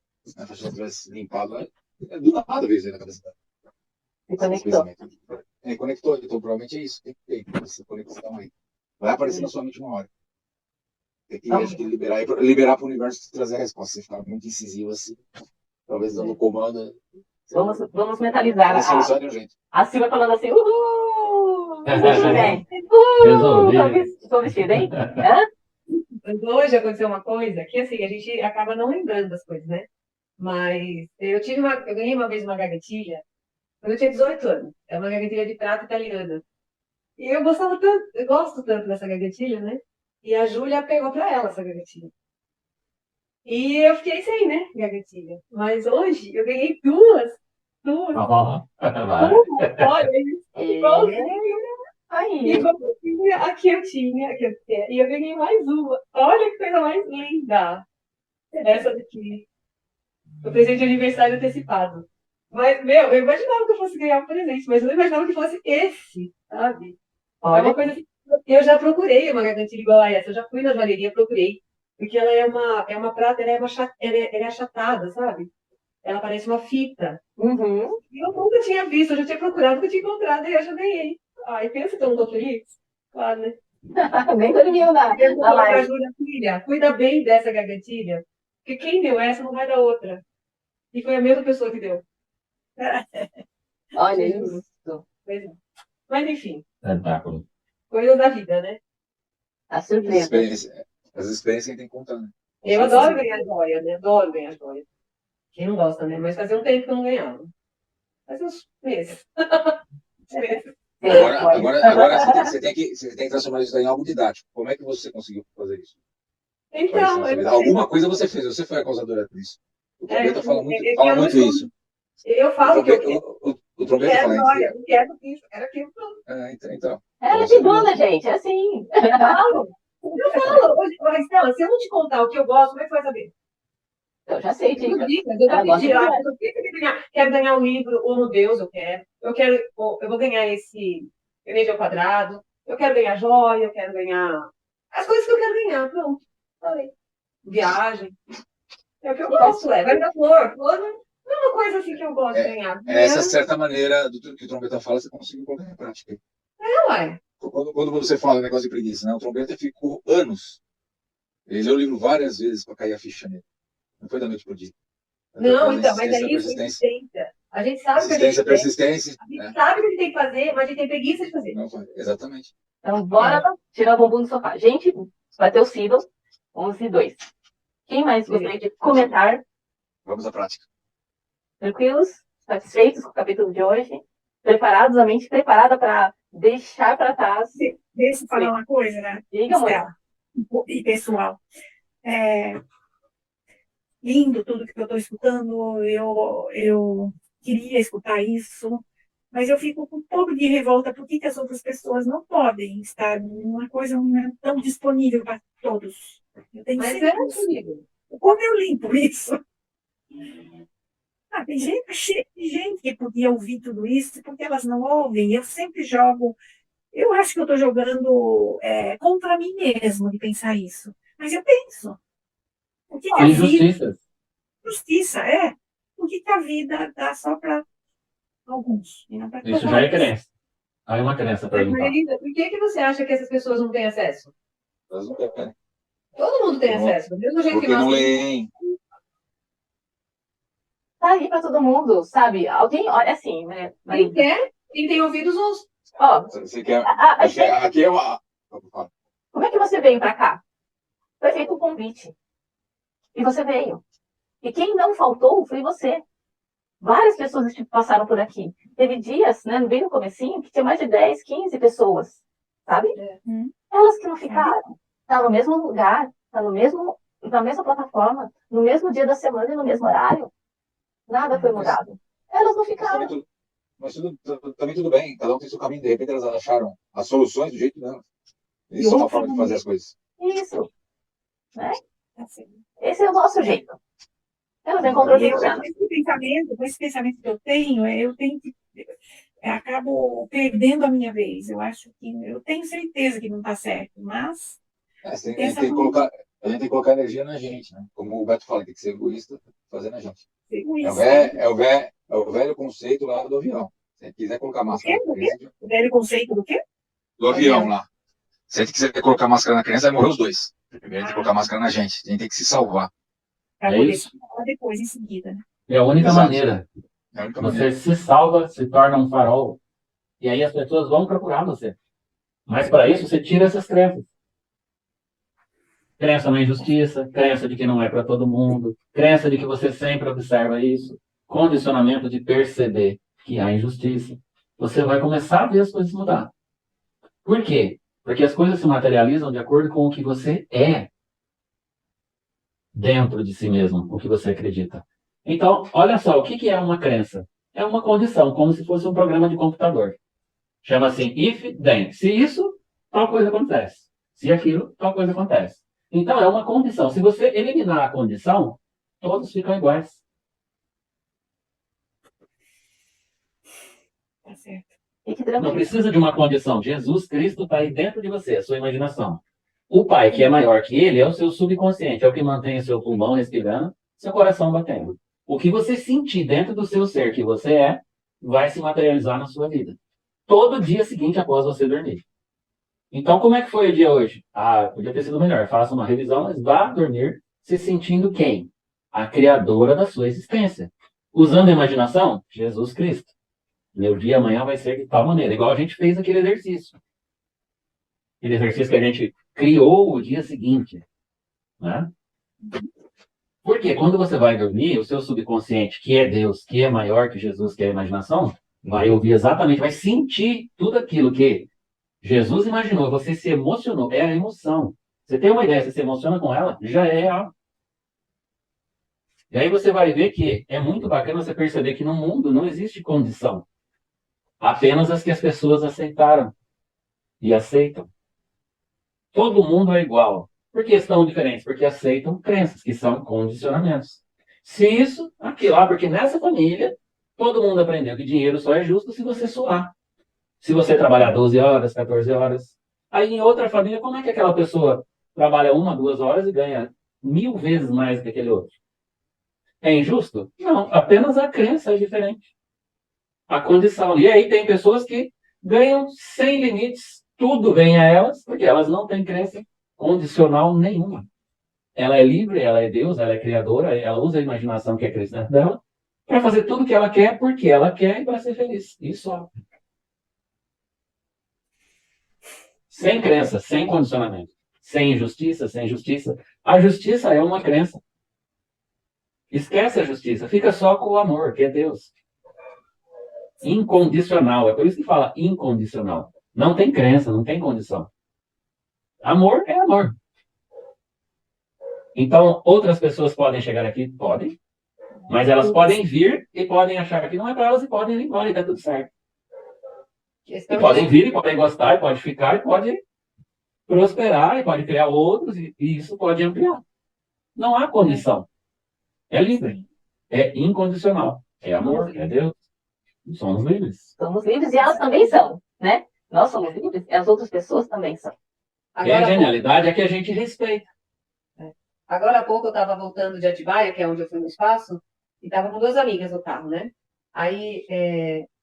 faixa tivesse limpado. Do nada veio isso na cabeça dela. Se conectou. Conectou, então provavelmente é isso. Tem que ter essa conexão aí. Vai aparecer na sua mente uma hora. Tem que, acho que liberar para o universo trazer a resposta. Você ficar muito incisivo assim, Talvez dando comando. Vamos mentalizar. A solução de um jeito. A Silvia falando assim, uhul! Gente, Resolvi. estou vestida, hein? Hã? Mas hoje aconteceu uma coisa que, assim, a gente acaba não lembrando das coisas, né? Mas eu ganhei uma vez uma gavetilha quando eu tinha 18 anos. É uma gavetilha de prata italiana. E eu gostava tanto, eu gosto tanto dessa gavetilha, né? E a Júlia pegou pra ela essa gavetilha. E eu fiquei sem, né, gavetilha. Mas hoje eu ganhei duas. Vai. Olha, igualzinho. Aí, Igualzinho a que eu tinha, e eu ganhei mais uma. Olha que coisa mais linda. Essa daqui. O presente de aniversário antecipado. Mas, meu, eu imaginava que eu fosse ganhar um presente, mas eu não imaginava que fosse esse, sabe? É olha, uma coisa assim, eu já procurei uma gargantilha igual a essa. Eu já fui na joalheria, procurei. Porque ela é uma prata, ela é achatada, sabe? Ela parece uma fita. uhum. E eu nunca tinha visto, eu já tinha procurado, nunca tinha encontrado, e eu já ganhei. Ai, pensa que eu não tô feliz? Claro, né? Nem dormiu Eu vou na falar pra live. Júlia, filha, cuida bem dessa gargantilha, porque quem deu essa não vai dar outra. E foi a mesma pessoa que deu. Olha Juro. isso. Pois é. Mas enfim, Tentáculo. coisas da vida, né? A As surpresa. experiências tem que contar, né? Eu adoro ganhar joia, né? Adoro ganhar joia. Quem não gosta, né? Mas fazia um tempo que eu não ganhava. Fazia uns meses. Meses. Agora você tem que transformar isso em algo didático. Como é que você conseguiu fazer isso? Então, Alguma coisa você fez, você foi a causadora disso. O Trombeta fala eu muito não isso. eu falo que eu quero. O Trombeta Quero fala joia, eu quero isso, quero aquilo. então. Ela é segunda, gente, é assim. Eu falo. Mas, Estela, se eu não te contar o que eu gosto, como é que você vai saber? Eu já sei, Eu dica. dou dicas, eu Ela dou gosta dicas. de Eu quero ganhar um livro, ou no Deus, eu quero. Eu vou ganhar esse energia ao quadrado. Eu quero ganhar joia, eu quero ganhar as coisas que eu quero ganhar. Pronto. Falei. Viagem. É o que eu gosto, vai me dar flor. Flor não é uma coisa assim que eu gosto de ganhar. Essa certa maneira que o Trombeta fala, você conseguiu colocar em prática. Ué. Quando você fala negócio de preguiça, né? O Trombeta ficou anos. Ele leu o livro várias vezes para cair a ficha nele. Não foi da noite pro dia. Não, então, mas é isso, persistência. A gente sabe que a gente persistência. A gente sabe o que a gente tem que fazer, mas a gente tem preguiça de fazer. Não, exatamente. Então, bora tirar o bumbum do sofá. Gente, bateu o sino. 11:02. Quem mais gostaria de comentar? Vamos à prática. Tranquilos? Satisfeitos com o capítulo de hoje? Preparados? A mente preparada para deixar para trás? Deixa eu falar uma coisa, né? Diga, mãe. Estela e pessoal. Lindo tudo que eu estou escutando. Eu queria escutar isso, mas eu fico com um pouco de revolta. Por que as outras pessoas não podem estar numa coisa tão disponível para todos? Eu tenho Mas certeza. comigo. Como eu limpo isso? Tem cheio de gente que podia ouvir tudo isso, porque elas não ouvem. Eu sempre jogo. Eu acho que eu estou jogando contra mim mesmo de pensar isso. Mas eu penso. O que a vida. Injustiças. Justiça, Por que a vida dá só para alguns? E não para Isso já é crença. Aí uma crença para limpar. Margarida, por que você acha que essas pessoas não têm acesso? Elas não querem. Todo mundo tem acesso. Do mesmo jeito que Porque nós não temos. leem. Tá aí para todo mundo, sabe? Alguém, olha assim, né? Quem quer, quem tem ouvidos, ouça. Ó, Você quer. gente, Aqui é uma. como é que você veio para cá? Foi feito um convite. E você veio. E quem não faltou foi você. Várias pessoas passaram por aqui. Teve dias, né, bem no comecinho, que tinha mais de 10, 15 pessoas, sabe? Elas que não ficaram. Tá no mesmo lugar, tá na mesma plataforma, no mesmo dia da semana e no mesmo horário. Nada foi mudado. Elas não ficaram. Mas também tudo bem, cada um tem seu caminho. De repente elas acharam as soluções do jeito delas. Isso é uma forma de fazer as coisas. Isso. Né? Esse é o nosso jeito. Elas encontram com esse pensamento que eu tenho que. Acabo perdendo a minha vez. Eu acho que. Eu tenho certeza que não está certo, mas. A gente tem que colocar energia na gente, né? Como o Beto fala, tem que ser egoísta, fazer na gente. É o velho conceito lá do avião. Se a gente quiser colocar máscara na criança. O velho conceito do quê? Do avião lá. Se a gente quiser colocar máscara na criança, vai morrer os dois. Primeiro a gente tem que colocar máscara na gente. A gente tem que se salvar. Para poder falar depois, em seguida. Né? É a única Exato. maneira. É a única Você maneira. se salva, se torna um farol. E aí as pessoas vão procurar você. Mas para isso você tira essas crenças. Crença na injustiça, crença de que não é para todo mundo, crença de que você sempre observa isso, condicionamento de perceber que há injustiça. Você vai começar a ver as coisas mudar. Por quê? Porque as coisas se materializam de acordo com o que você é dentro de si mesmo, o que você acredita. Então, olha só, o que que é uma crença? É uma condição, como se fosse um programa de computador. Chama assim, if, then. Se isso, tal coisa acontece. Se aquilo, tal coisa acontece. Então, é uma condição. Se você eliminar a condição, todos ficam iguais. Tá certo. Fique Não tranquilo. precisa de uma condição. Jesus Cristo está aí dentro de você, a sua imaginação. O Pai, que é maior que ele, é o seu subconsciente, é o que mantém o seu pulmão respirando, seu coração batendo. O que você sentir dentro do seu ser que você é, vai se materializar na sua vida. Todo dia seguinte após você dormir. Então, como é que foi o dia hoje? Ah, podia ter sido melhor. Faça uma revisão, mas vá dormir se sentindo quem? A criadora da sua existência. Usando a imaginação? Jesus Cristo. Meu dia amanhã vai ser de tal maneira. Igual a gente fez aquele exercício. Aquele exercício que a gente criou o dia seguinte. Né? Porque quando você vai dormir, o seu subconsciente, que é Deus, que é maior que Jesus, que é a imaginação, vai ouvir exatamente, vai sentir tudo aquilo que Jesus imaginou, você se emocionou, é a emoção. Você tem uma ideia, você se emociona com ela, já é real. E aí você vai ver que é muito bacana você perceber que no mundo não existe condição. Apenas as que as pessoas aceitaram e aceitam. Todo mundo é igual. Por que estão diferentes? Porque aceitam crenças, que são condicionamentos. Se isso, aquilo lá, porque nessa família, todo mundo aprendeu que dinheiro só é justo se você suar. Se você trabalhar 12 horas, 14 horas. Aí em outra família, como é que aquela pessoa trabalha 1, 2 horas e ganha 1000 vezes mais que aquele outro? É injusto? Não, apenas a crença é diferente. A condição. E aí tem pessoas que ganham sem limites, tudo vem a elas, porque elas não têm crença condicional nenhuma. Ela é livre, ela é Deus, ela é criadora, ela usa a imaginação que é cristã dela para fazer tudo o que ela quer, porque ela quer e para ser feliz. Isso, ó. Sem crença, sem condicionamento. Sem injustiça, sem justiça. A justiça é uma crença. Esquece a justiça, fica só com o amor, que é Deus. Incondicional, é por isso que fala incondicional. Não tem crença, não tem condição. Amor é amor. Então, outras pessoas podem chegar aqui? Podem. Mas elas podem vir e podem achar que não é para elas e podem ir embora e tá tudo certo. E podem vir e podem gostar, e pode ficar, e pode prosperar, e pode criar outros, e isso pode ampliar. Não há condição. É livre. É incondicional. É amor, é Deus. Somos livres. Somos livres e elas também são, né? Nós somos livres e as outras pessoas também são. E a genialidade é que a gente respeita. Agora há pouco eu estava voltando de Atibaia, que é onde eu fui no espaço, e estava com duas amigas no carro, né? Aí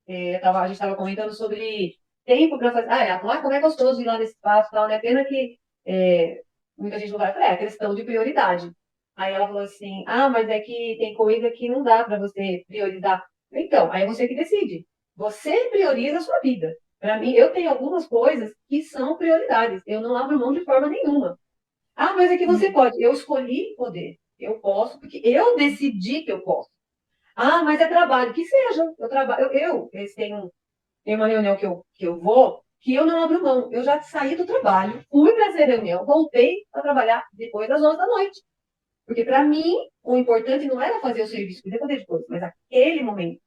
a gente estava comentando sobre tempo para fazer. Ela falou, como é gostoso ir lá nesse espaço, tal, né? Pena que muita gente não vai. Eu falei, é questão de prioridade. Aí ela falou assim, mas é que tem coisa que não dá para você priorizar. Então, aí é você que decide. Você prioriza a sua vida. Para mim, eu tenho algumas coisas que são prioridades. Eu não abro mão de forma nenhuma. Mas é que você pode. Eu escolhi poder. Eu posso, porque eu decidi que eu posso. Mas é trabalho. Que seja. Eu trabalho. Tem uma reunião que eu vou, que eu não abro mão. Eu já saí do trabalho, fui para essa reunião, voltei para trabalhar depois das 11 da noite. Porque, para mim, o importante não era fazer o serviço, podia fazer depois, mas aquele momento.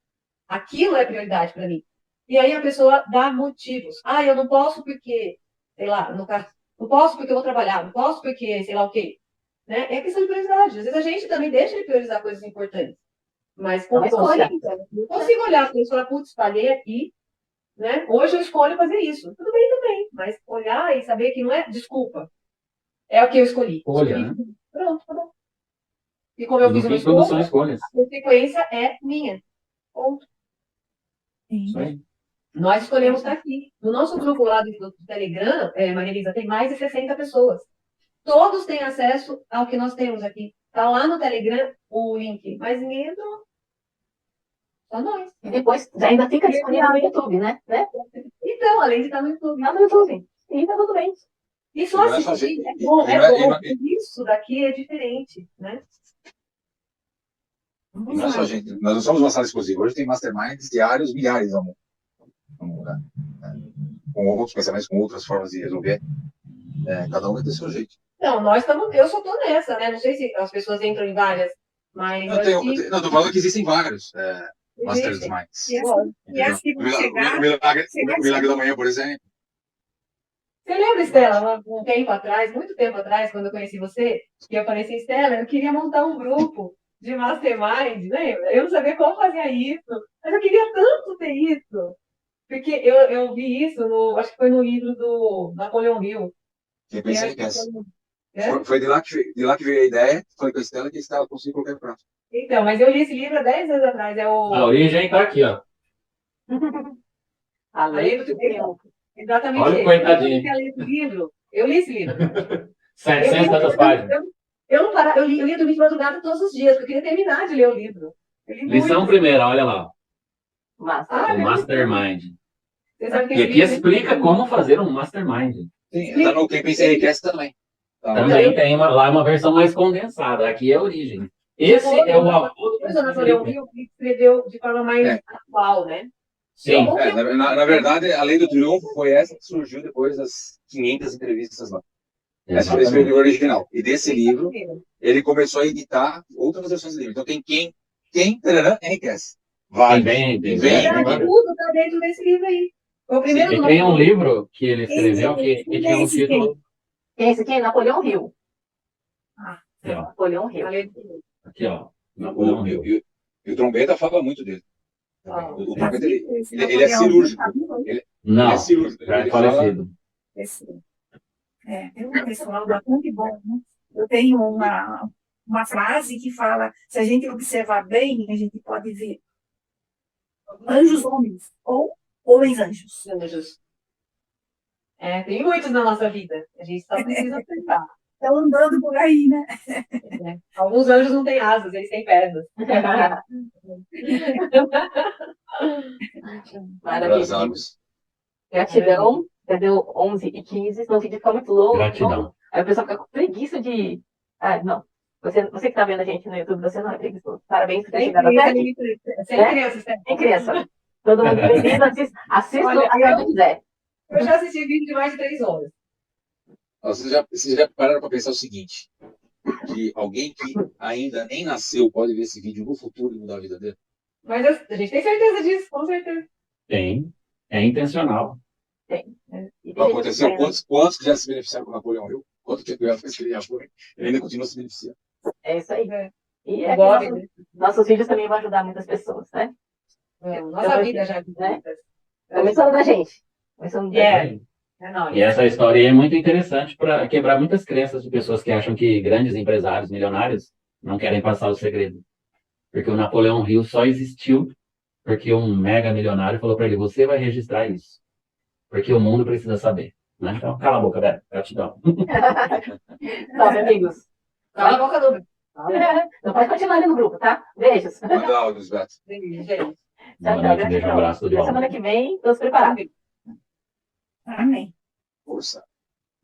Aquilo é prioridade para mim. E aí a pessoa dá motivos. Eu não posso porque, sei lá, no caso, não posso porque eu vou trabalhar, não posso porque, sei lá o quê. Né? É questão de prioridade. Às vezes a gente também deixa de priorizar coisas importantes. Mas com escolha, não consigo olhar para isso e falar, putz, falhei aqui, né? Hoje eu escolho fazer isso. Tudo bem também, mas olhar e saber que não é desculpa. É o que eu escolhi. Olha, né? Pronto, tá bom. E como eu No fiz uma fim, tudo são escolha, escolhas. a consequência é minha. Ponto. Isso aí. Nós escolhemos estar aqui. No nosso grupo lá do Telegram, Maria Elisa, tem mais de 60 pessoas. Todos têm acesso ao que nós temos aqui. Está lá no Telegram o link, mas ninguém entrou. Só nós. E depois já ainda fica disponível no YouTube, né? Então, além de estar no YouTube. Tá no YouTube. E tá tudo bem. E só Não é só assistir gente- é bom, e não é- é e não bom. Isso daqui é diferente, né? E não é só gente, nós não somos uma sala exclusiva. Hoje tem masterminds diários, milhares no mundo, né? Com outros pensamentos, com outras formas de resolver. Cada um vai ter seu jeito. Não, eu só tô nessa, né? Não sei se as pessoas entram em várias, mas Não, tô falando que existem vários Masters existem. Minds. E as que vão chegar, O Milagre da Manhã, por exemplo. Você lembra, Estela, um tempo atrás, muito tempo atrás, quando eu conheci você, que eu falei assim, Estela, eu queria montar um grupo de mastermind, lembra? Eu não sabia como fazer isso, mas eu queria tanto ter isso. Porque eu vi isso, acho que foi no livro do Napoleão Hill. Quem pensa E enriquece. É? Foi de lá que veio a ideia. Falei com a Estela que a Estela conseguiu colocar em prática. Então, mas eu li esse livro há 10 anos atrás. É A o. origem tá aqui, ó. A lei Além do do triunfo. Exatamente. Olha o esse. coitadinho. Eu li esse livro. Eu li esse livro. 700 e tantas páginas. Eu não parava, eu lia dormir de madrugada todos os dias, porque eu queria terminar de ler o livro. Eu li Lição muito. primeira, olha lá. Massa. Ah, O meu Mastermind. Você sabe que E esse aqui livro- explica como fazer um Mastermind. Sim, tá no Quem Pensa Enriquece também. Tá lá. Também tem lá uma versão mais condensada. Aqui é a origem. Esse é o avô do Depois o Napoleão Hill escreveu de forma mais É. atual, né? Sim. Na verdade, a Lei do Triunfo foi essa que surgiu depois das 500 entrevistas lá. Essa foi o Exatamente. livro original. E desse livro, ele começou a editar outras versões do livro. Então tem quem enriquece. Tem Vários. bem, tem Vem. bem. Verdade, tudo tá dentro desse livro aí. Foi o primeiro E do tem um Napoleão. livro que ele escreveu que tinha um título. Quem é esse aqui? Napoleão Hill. Aqui, ó. Napoleão Hill. Aqui, ó. Napoleão Hill. E o Trombeta fala muito dele. Ah. O Trombeta, ele é cirúrgico. Ele Não, é cirúrgico. já é Ele fala- falecido. Tem um pessoal bastante bom, né? Eu tenho uma frase que fala, se a gente observar bem, a gente pode ver anjos homens ou homens anjos. Anjos. Tem muitos na nossa vida. A gente só precisa aceitar. Estão andando por aí, né? Né? Alguns anjos não têm asas, eles têm pernas. das Maravilha. águas. Gratidão. Já deu 11h15, senão o vídeo fica muito longo. Gratidão. Aí o pessoal fica com preguiça de. Ah, não. Você que está vendo a gente no YouTube, você não é preguiçoso. Parabéns por ter Sem chegado até aqui. crianças. Tem criança. Todo mundo bem-vindo. Assista Olha, até onde quiser. Eu já assisti vídeo de mais de 3 horas. Vocês já pararam para pensar o seguinte: que alguém que ainda nem nasceu pode ver esse vídeo no futuro e mudar a vida dele? Mas a gente tem certeza disso, com certeza. Tem. É intencional. E tem gente Aconteceu. que Quantos que já se beneficiaram com o Napoleão Hill? Quanto que já fez que ele já foi? Ele ainda continua se beneficiando. É isso aí. É. E O aqui Bob, nossos vídeos também vão ajudar muitas pessoas, né? nossa vida já. Né? Começando da gente. Começando da É. gente. É nóis. E essa história aí é muito interessante para quebrar muitas crenças de pessoas que acham que grandes empresários, milionários, não querem passar o segredo. Porque o Napoleão Hill só existiu porque um mega milionário falou para ele: você vai registrar isso. Porque o mundo precisa saber. Né? Então, cala a boca, Beto. Gratidão. Salve, amigos. Cala a boca do. Não pode continuar ali no grupo, tá? Beijos. Manda áudios, Beto. Gente. Tchau, Boa tchau. noite, beijo, Gratidão. abraço, tudo de Até bom. semana que vem, todos preparados. Amém. Força.